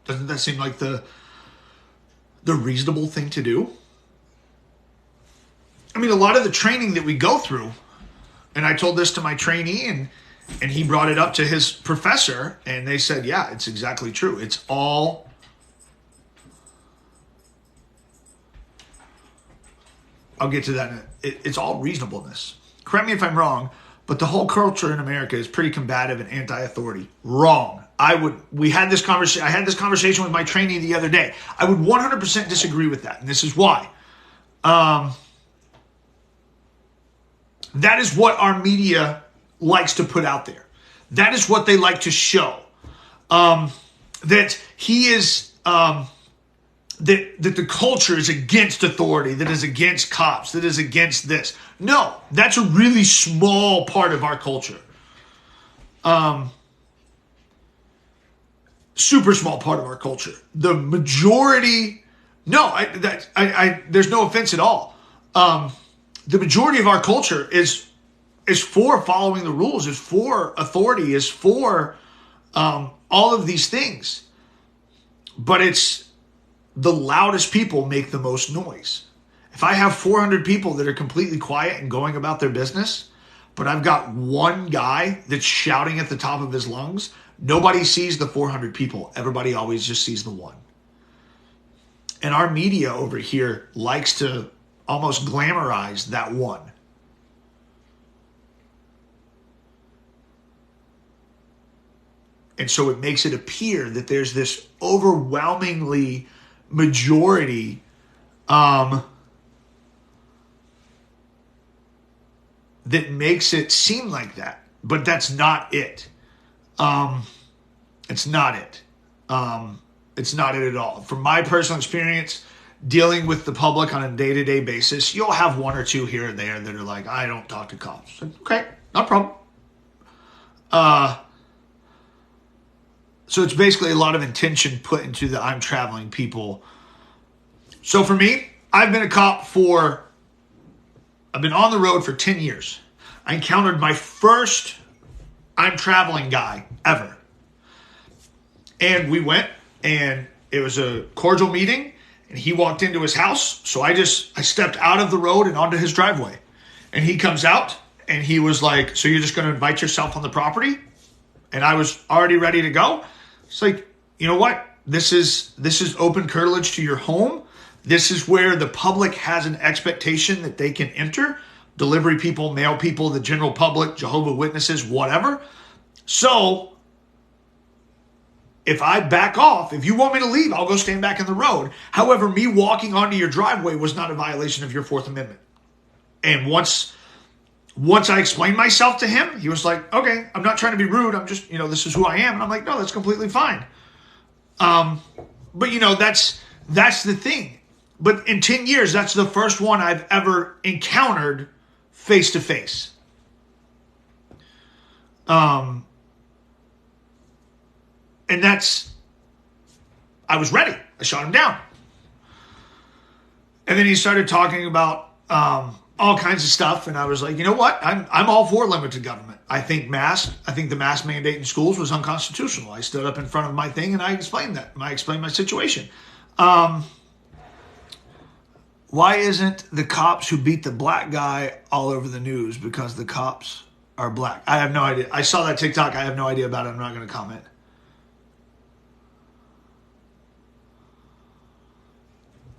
Doesn't that seem like the reasonable thing to do? I mean, a lot of the training that we go through, and I told this to my trainee, and he brought it up to his professor, and they said, yeah, it's exactly true. It's all I'll get to that. It's all reasonableness. Correct me if I'm wrong, but the whole culture in America is pretty combative and anti-authority. Wrong. I had this conversation with my trainee the other day. I would 100% disagree with that, and this is why. That is what our media likes to put out there. That is what they like to show. That he is, that the culture is against authority, that is against cops, that is against this. No, that's a really small part of our culture. Super small part of our culture. The majority, there's no offense at all. The majority of our culture is for following the rules, is for authority, is for all of these things. But it's the loudest people make the most noise. If I have 400 people that are completely quiet and going about their business, but I've got one guy that's shouting at the top of his lungs, nobody sees the 400 people. Everybody always just sees the one. And our media over here likes to almost glamorize that one. And so it makes it appear that there's this overwhelmingly majority that makes it seem like that. But that's not it. It's not it. It's not it at all. From my personal experience, dealing with the public on a day-to-day basis, you'll have one or two here and there that are like, I don't talk to cops. Okay, no problem. So it's basically a lot of intention put into the I'm traveling people. So for me, I've been a cop I've been on the road for 10 years. I encountered my first I'm traveling guy ever. And we went, and it was a cordial meeting, and he walked into his house. So I stepped out of the road and onto his driveway. And he comes out, and he was like, so you're just going to invite yourself on the property? And I was already ready to go. It's like, you know what? This is open curtilage to your home. This is where the public has an expectation that they can enter. Delivery people, mail people, the general public, Jehovah's Witnesses, whatever. So if I back off, if you want me to leave, I'll go stand back in the road. However, me walking onto your driveway was not a violation of your Fourth Amendment. And once I explained myself to him, he was like, okay, I'm not trying to be rude. I'm just, this is who I am. And I'm like, no, that's completely fine. But that's the thing. But in 10 years, that's the first one I've ever encountered face to face. And I was ready. I shot him down. And then he started talking about all kinds of stuff, and I was like, you know what? I'm all for limited government. I think the mask mandate in schools was unconstitutional. I stood up in front of my thing and I explained that. I explained my situation. Why isn't the cops who beat the black guy all over the news? Because the cops are black. I have no idea. I saw that TikTok. I have no idea about it. I'm not going to comment.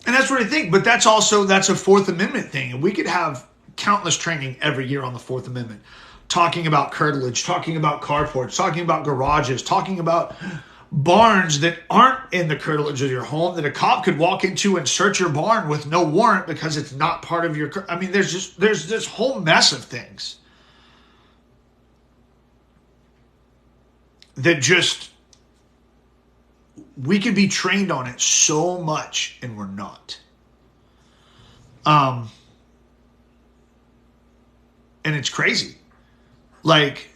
And that's what I think. But that's a Fourth Amendment thing. And we could have countless training every year on the Fourth Amendment. Talking about curtilage, talking about carports, talking about garages, talking about barns that aren't in the curtilage of your home that a cop could walk into and search your barn with no warrant because it's not part of your... I mean, there's this whole mess of things that just... we could be trained on it so much, and we're not. And it's crazy. Like,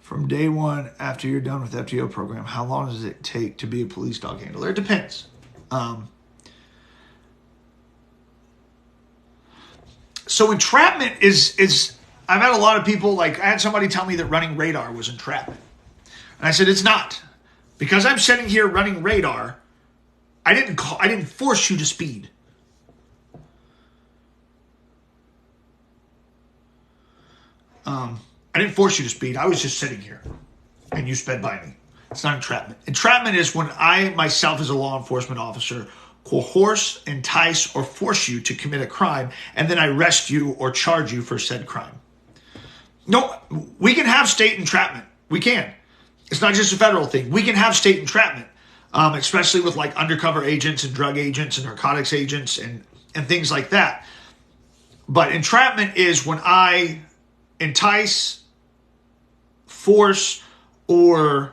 from day one after you're done with the FTO program, how long does it take to be a police dog handler? It depends. So entrapment is I've had a lot of people, like, I had somebody tell me that running radar was entrapment. And I said, it's not. Because I'm sitting here running radar, I didn't force you to speed. I didn't force you to speed. I was just sitting here and you sped by me. It's not entrapment. Entrapment is when I myself as a law enforcement officer coerce, entice, or force you to commit a crime, and then I arrest you or charge you for said crime. No, we can have state entrapment. We can. It's not just a federal thing. We can have state entrapment, especially with like undercover agents and drug agents and narcotics agents and things like that. But entrapment is when I entice, force, or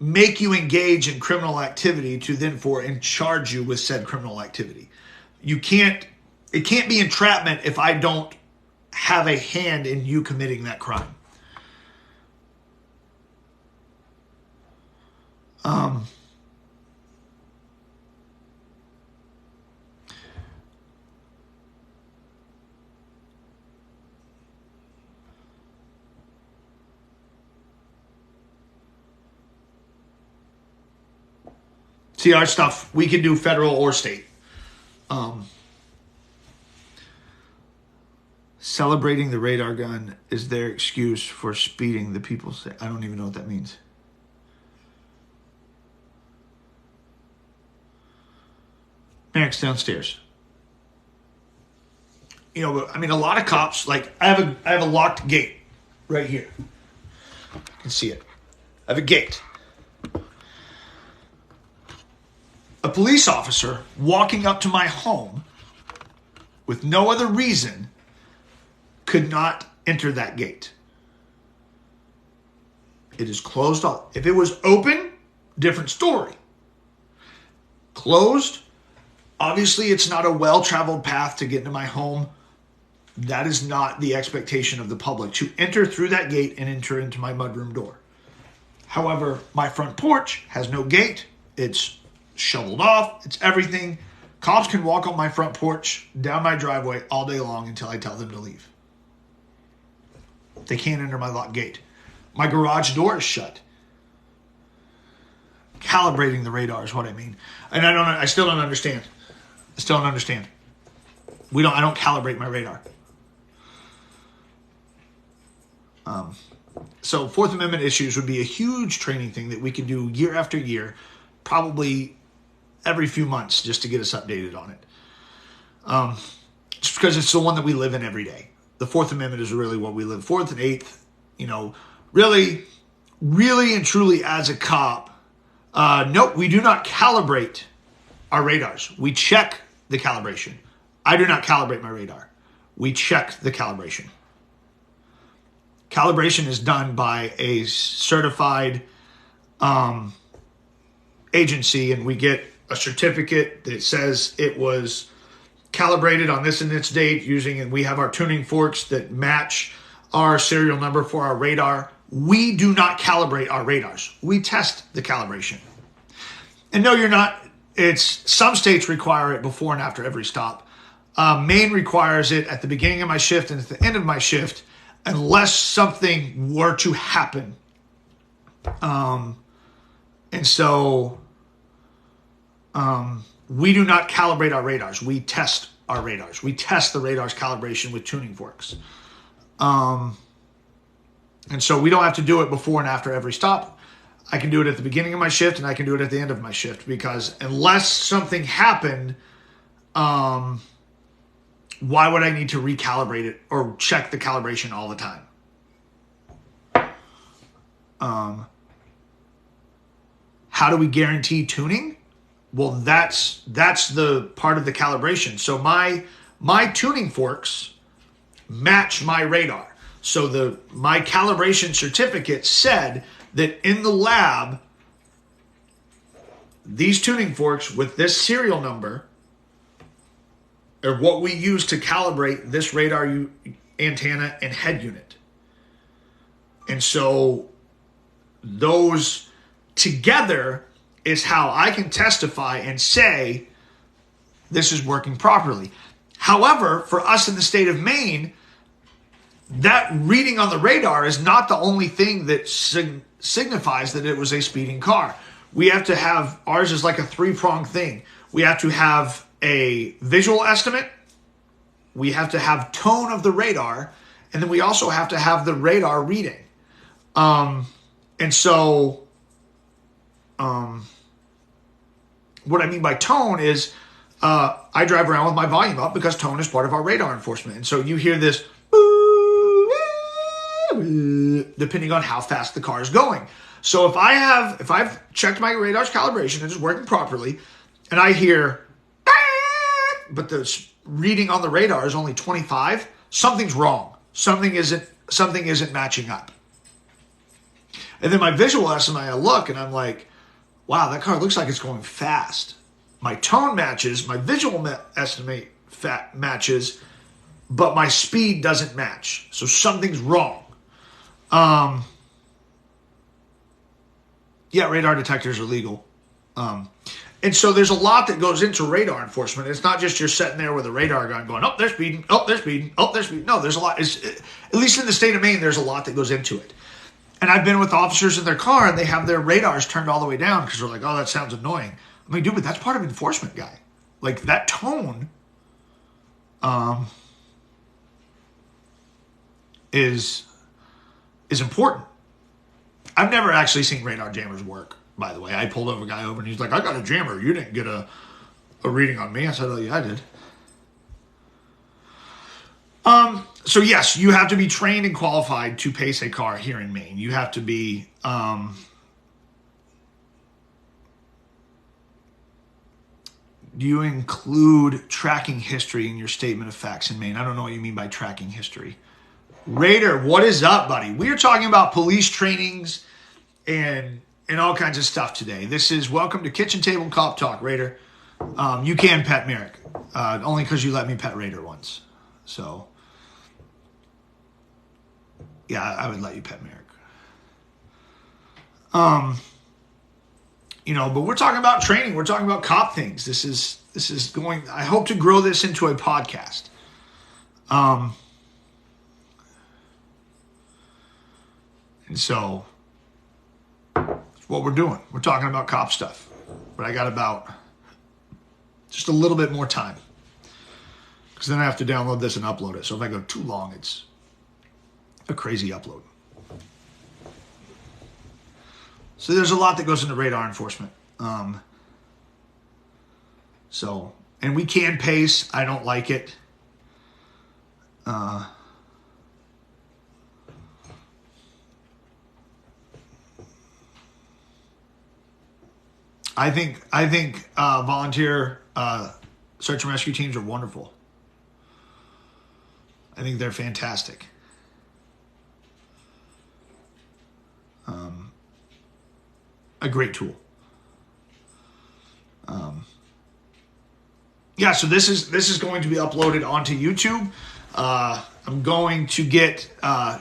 make you engage in criminal activity to then and charge you with said criminal activity. It can't be entrapment if I don't have a hand in you committing that crime. See, our stuff, we can do federal or state. Celebrating the radar gun is their excuse for speeding, the people say. I don't even know what that means. Merrick's downstairs. You know, I mean, a lot of cops, like, I have a locked gate right here. You can see it. I have a gate. A police officer walking up to my home with no other reason could not enter that gate. It is closed off. If it was open, different story. Closed, obviously it's not a well-traveled path to get into my home. That is not the expectation of the public, to enter through that gate and enter into my mudroom door. However, my front porch has no gate. It's shoveled off. It's everything. Cops can walk on my front porch, down my driveway all day long until I tell them to leave. They can't enter my locked gate. My garage door is shut. Calibrating the radar is what I mean. And I still don't understand. I still don't understand. I don't calibrate my radar. So Fourth Amendment issues would be a huge training thing that we could do year after year, probably every few months, just to get us updated on it. Just because it's the one that we live in every day. The Fourth Amendment is really what we live. Fourth and Eighth, really, really and truly as a cop, no, we do not calibrate our radars. We check the calibration. I do not calibrate my radar. We check the calibration. Calibration is done by a certified agency, and we get a certificate that says it was calibrated on this and this date and we have our tuning forks that match our serial number for our radar. We do not calibrate our radars. We test the calibration. And no, you're not. Some states require it before and after every stop. Maine requires it at the beginning of my shift and at the end of my shift, unless something were to happen. We do not calibrate our radars. We test our radars. We test the radar's calibration with tuning forks. And so we don't have to do it before and after every stop. I can do it at the beginning of my shift and I can do it at the end of my shift, because unless something happened, why would I need to recalibrate it or check the calibration all the time? How do we guarantee tuning? Well, that's the part of the calibration. So my tuning forks match my radar. So my calibration certificate said that in the lab, these tuning forks with this serial number are what we use to calibrate this radar antenna and head unit. And so those together is how I can testify and say this is working properly. However, for us in the state of Maine, that reading on the radar is not the only thing that signifies that it was a speeding car. We have to have, ours is like a three-pronged thing. We have to have a visual estimate, we have to have tone of the radar, And then we also have to have the radar reading. And so what I mean by tone is I drive around with my volume up because tone is part of our radar enforcement. And so you hear this depending on how fast the car is going. So if I've checked my radar's calibration and it's working properly, and I hear, but the reading on the radar is only 25, something's wrong. Something isn't matching up. And then my visual estimate, I look and I'm like, wow, that car looks like it's going fast. My tone matches, my visual estimate matches, but my speed doesn't match. So something's wrong. Yeah, radar detectors are legal. And so there's a lot that goes into radar enforcement. It's not just you're sitting there with a radar gun going, oh, they're speeding, oh, they're speeding, oh, they're speeding. No, there's a lot. At least in the state of Maine, there's a lot that goes into it. And I've been with officers in their car, and they have their radars turned all the way down because they're like, oh, that sounds annoying. I'm like, dude, but that's part of enforcement, guy. Like, that tone is important. I've never actually seen radar jammers work, by the way. I pulled a guy over, and he's like, I got a jammer. You didn't get a reading on me. I said, oh, yeah, I did. So yes, you have to be trained and qualified to pace a car here in Maine. You have to be, do you include tracking history in your statement of facts in Maine? I don't know what you mean by tracking history. Raider, what is up, buddy? We are talking about police trainings and all kinds of stuff today. This is welcome to Kitchen Table Cop Talk, Raider. You can pet Merrick, only because you let me pet Raider once. So, yeah, I would let you pet Merrick. But we're talking about training. We're talking about cop things. This is going. I hope to grow this into a podcast. And so, that's what we're doing. We're talking about cop stuff. But I got about just a little bit more time. Because then I have to download this and upload it. So if I go too long, it's a crazy upload. So there's a lot that goes into radar enforcement. And we can pace. I don't like it. I think volunteer search and rescue teams are wonderful. I think they're fantastic. A great tool. So this is going to be uploaded onto YouTube. I'm going to get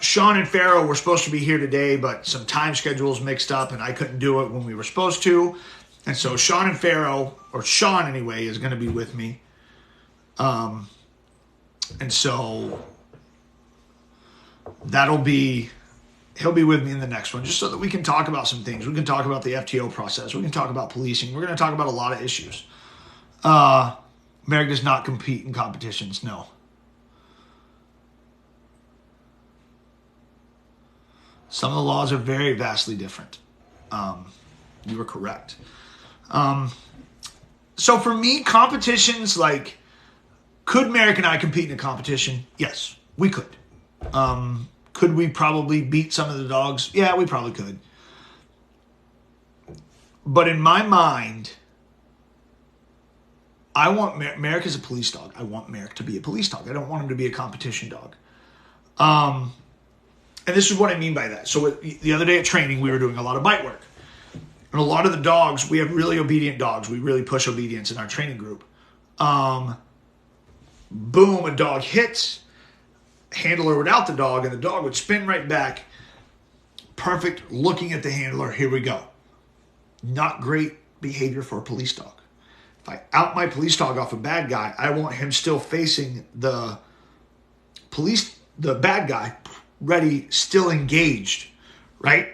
Sean and Pharaoh were supposed to be here today, but some time schedules mixed up and I couldn't do it when we were supposed to. And so Sean and Pharaoh, or Sean anyway, is going to be with me. And so he'll be with me in the next one, just so that we can talk about some things. We can talk about the FTO process. We can talk about policing. We're going to talk about a lot of issues. Merrick does not compete in competitions, no. Some of the laws are very vastly different. You were correct. So for me, competitions, like, could Merrick and I compete in a competition? Yes, we could. Could we probably beat some of the dogs? Yeah, we probably could. But in my mind, I want Merrick as a police dog. I want Merrick to be a police dog. I don't want him to be a competition dog. And this is what I mean by that. So the other day at training, we were doing a lot of bite work. And a lot of the dogs, we have really obedient dogs. We really push obedience in our training group. Boom, a dog hits, handler would out the dog, and the dog would spin right back. Perfect, looking at the handler, here we go. Not great behavior for a police dog. If I out my police dog off a bad guy, I want him still facing the bad guy, ready, still engaged, right?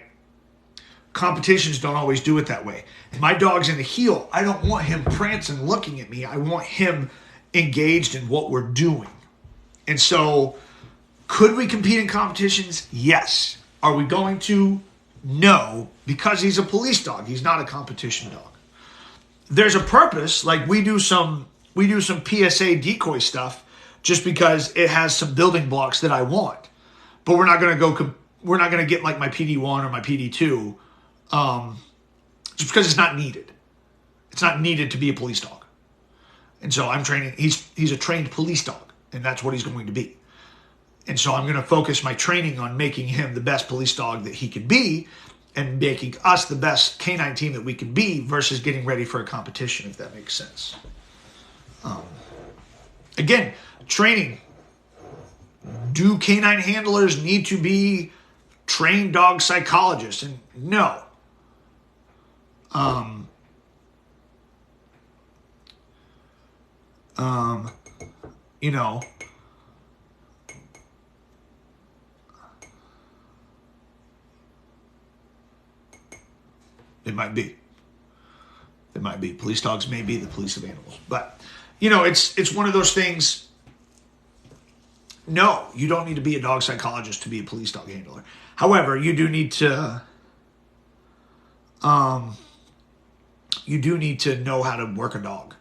Competitions don't always do it that way. If my dog's in the heel, I don't want him prancing, looking at me. I want him engaged in what we're doing. And so Could we compete in competitions? Yes. Are we going to? No, because he's a police dog. He's not a competition dog. There's a purpose. Like we do some PSA decoy stuff just because it has some building blocks that I want. But we're not going to go. We're not going to get like my PD1 or my PD2 just because it's not needed. It's not needed to be a police dog. And so I'm training. He's a trained police dog, and that's what he's going to be. And so I'm going to focus my training on making him the best police dog that he can be and making us the best canine team that we can be versus getting ready for a competition, if that makes sense. Again, training. Do canine handlers need to be trained dog psychologists? And no. You know, it might be. It might be. Police dogs may be the police of animals. But, you know, it's one of those things. No, you don't need to be a dog psychologist to be a police dog handler. However, you do need to know how to work a dog.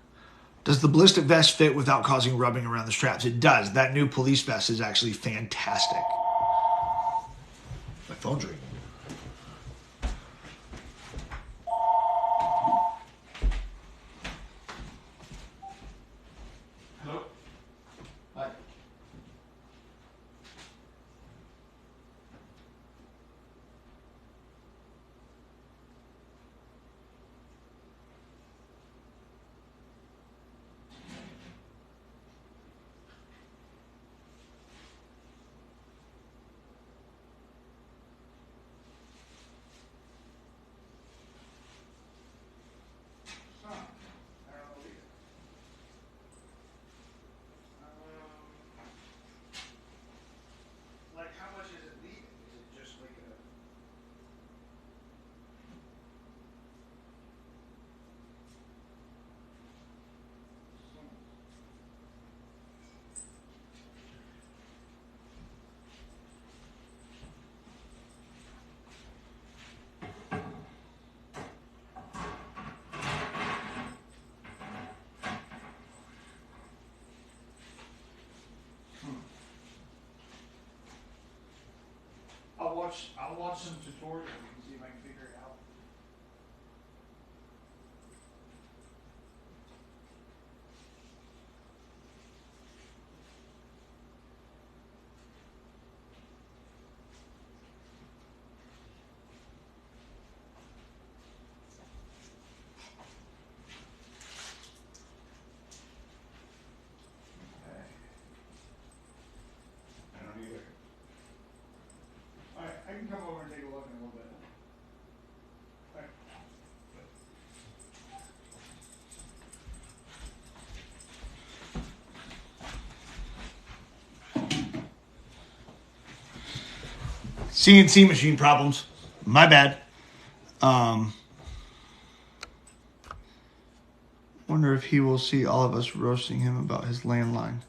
Does the ballistic vest fit without causing rubbing around the straps? It does. That new police vest is actually fantastic. My phone's ringing. Hello? Hi. I'll watch some tutorials and see if I can figure it out. Okay. I don't either. All right, I can come over and take a look in a little bit. All right. CNC machine problems. My bad. Wonder if he will see all of us roasting him about his landline.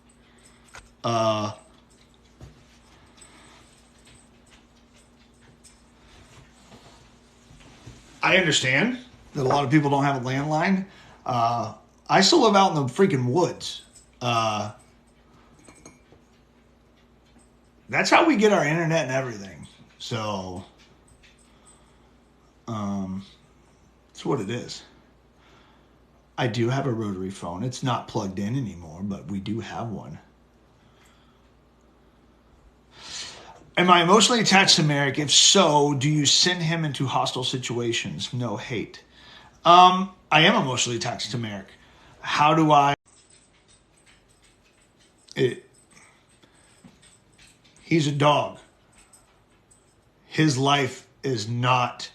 I understand that a lot of people don't have a landline. I still live out in the freaking woods. That's how we get our internet and everything. So, that's what it is. I do have a rotary phone. It's not plugged in anymore, but we do have one. Am I emotionally attached to Merrick? If so, do you send him into hostile situations? No hate. I am emotionally attached to Merrick. How do I... He's a dog. His life is not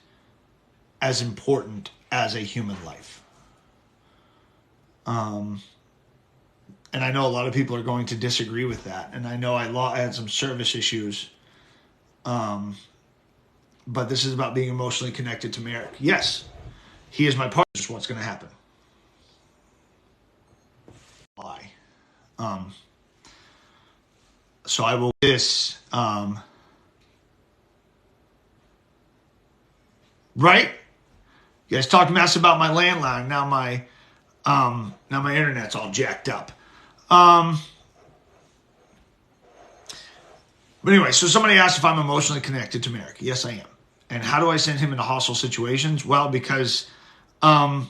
as important as a human life. And I know a lot of people are going to disagree with that. And I know I had some service issues. But this is about being emotionally connected to Merrick. Yes, he is my partner. This is what's going to happen. Why? So I will this, right? You guys talked mess about my landline. Now my internet's all jacked up. But anyway, so somebody asked if I'm emotionally connected to Merrick. Yes, I am. And how do I send him into hostile situations? Well, because at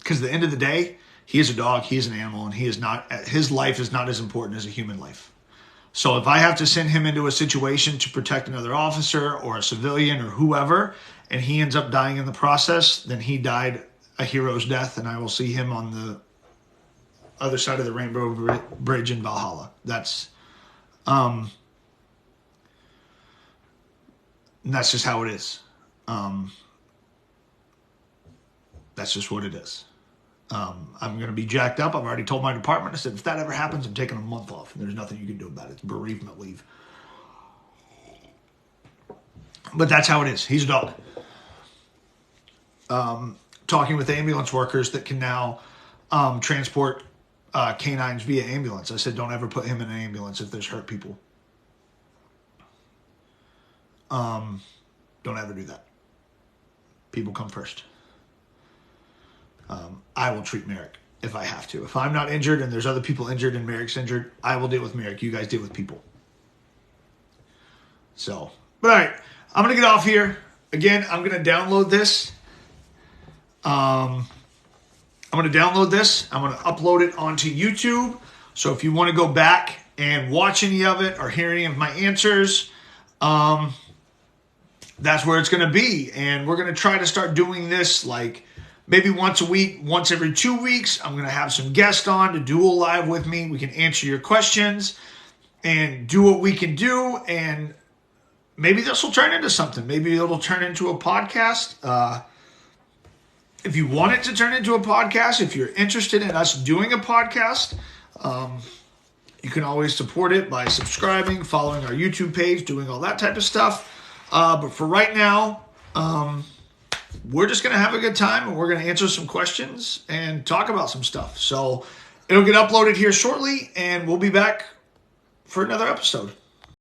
the end of the day, he is a dog, he is an animal, and his life is not as important as a human life. So if I have to send him into a situation to protect another officer or a civilian or whoever, and he ends up dying in the process, then he died a hero's death, and I will see him on the other side of the Rainbow Bridge in Valhalla. That's just how it is. That's just what it is. I'm going to be jacked up. I've already told my department. I said, if that ever happens, I'm taking a month off. And there's nothing you can do about it. It's bereavement leave. But that's how it is. He's a dog. Talking with ambulance workers that can now transport canines via ambulance. I said, don't ever put him in an ambulance if there's hurt people. Don't ever do that. People come first. I will treat Merrick if I have to. If I'm not injured and there's other people injured and Merrick's injured, I will deal with Merrick. You guys deal with people. So, but all right, I'm going to get off here. Again, I'm going to download this. I'm going to download this. I'm going to upload it onto YouTube. So if you want to go back and watch any of it or hear any of my answers, that's where it's going to be. And we're going to try to start doing this like maybe once a week, once every 2 weeks. I'm going to have some guests on to do a live with me. We can answer your questions and do what we can do. And maybe this will turn into something. Maybe it'll turn into a podcast. If you want it to turn into a podcast, if you're interested in us doing a podcast, you can always support it by subscribing, following our YouTube page, doing all that type of stuff. But for right now, we're just going to have a good time and we're going to answer some questions and talk about some stuff. So it'll get uploaded here shortly and we'll be back for another episode.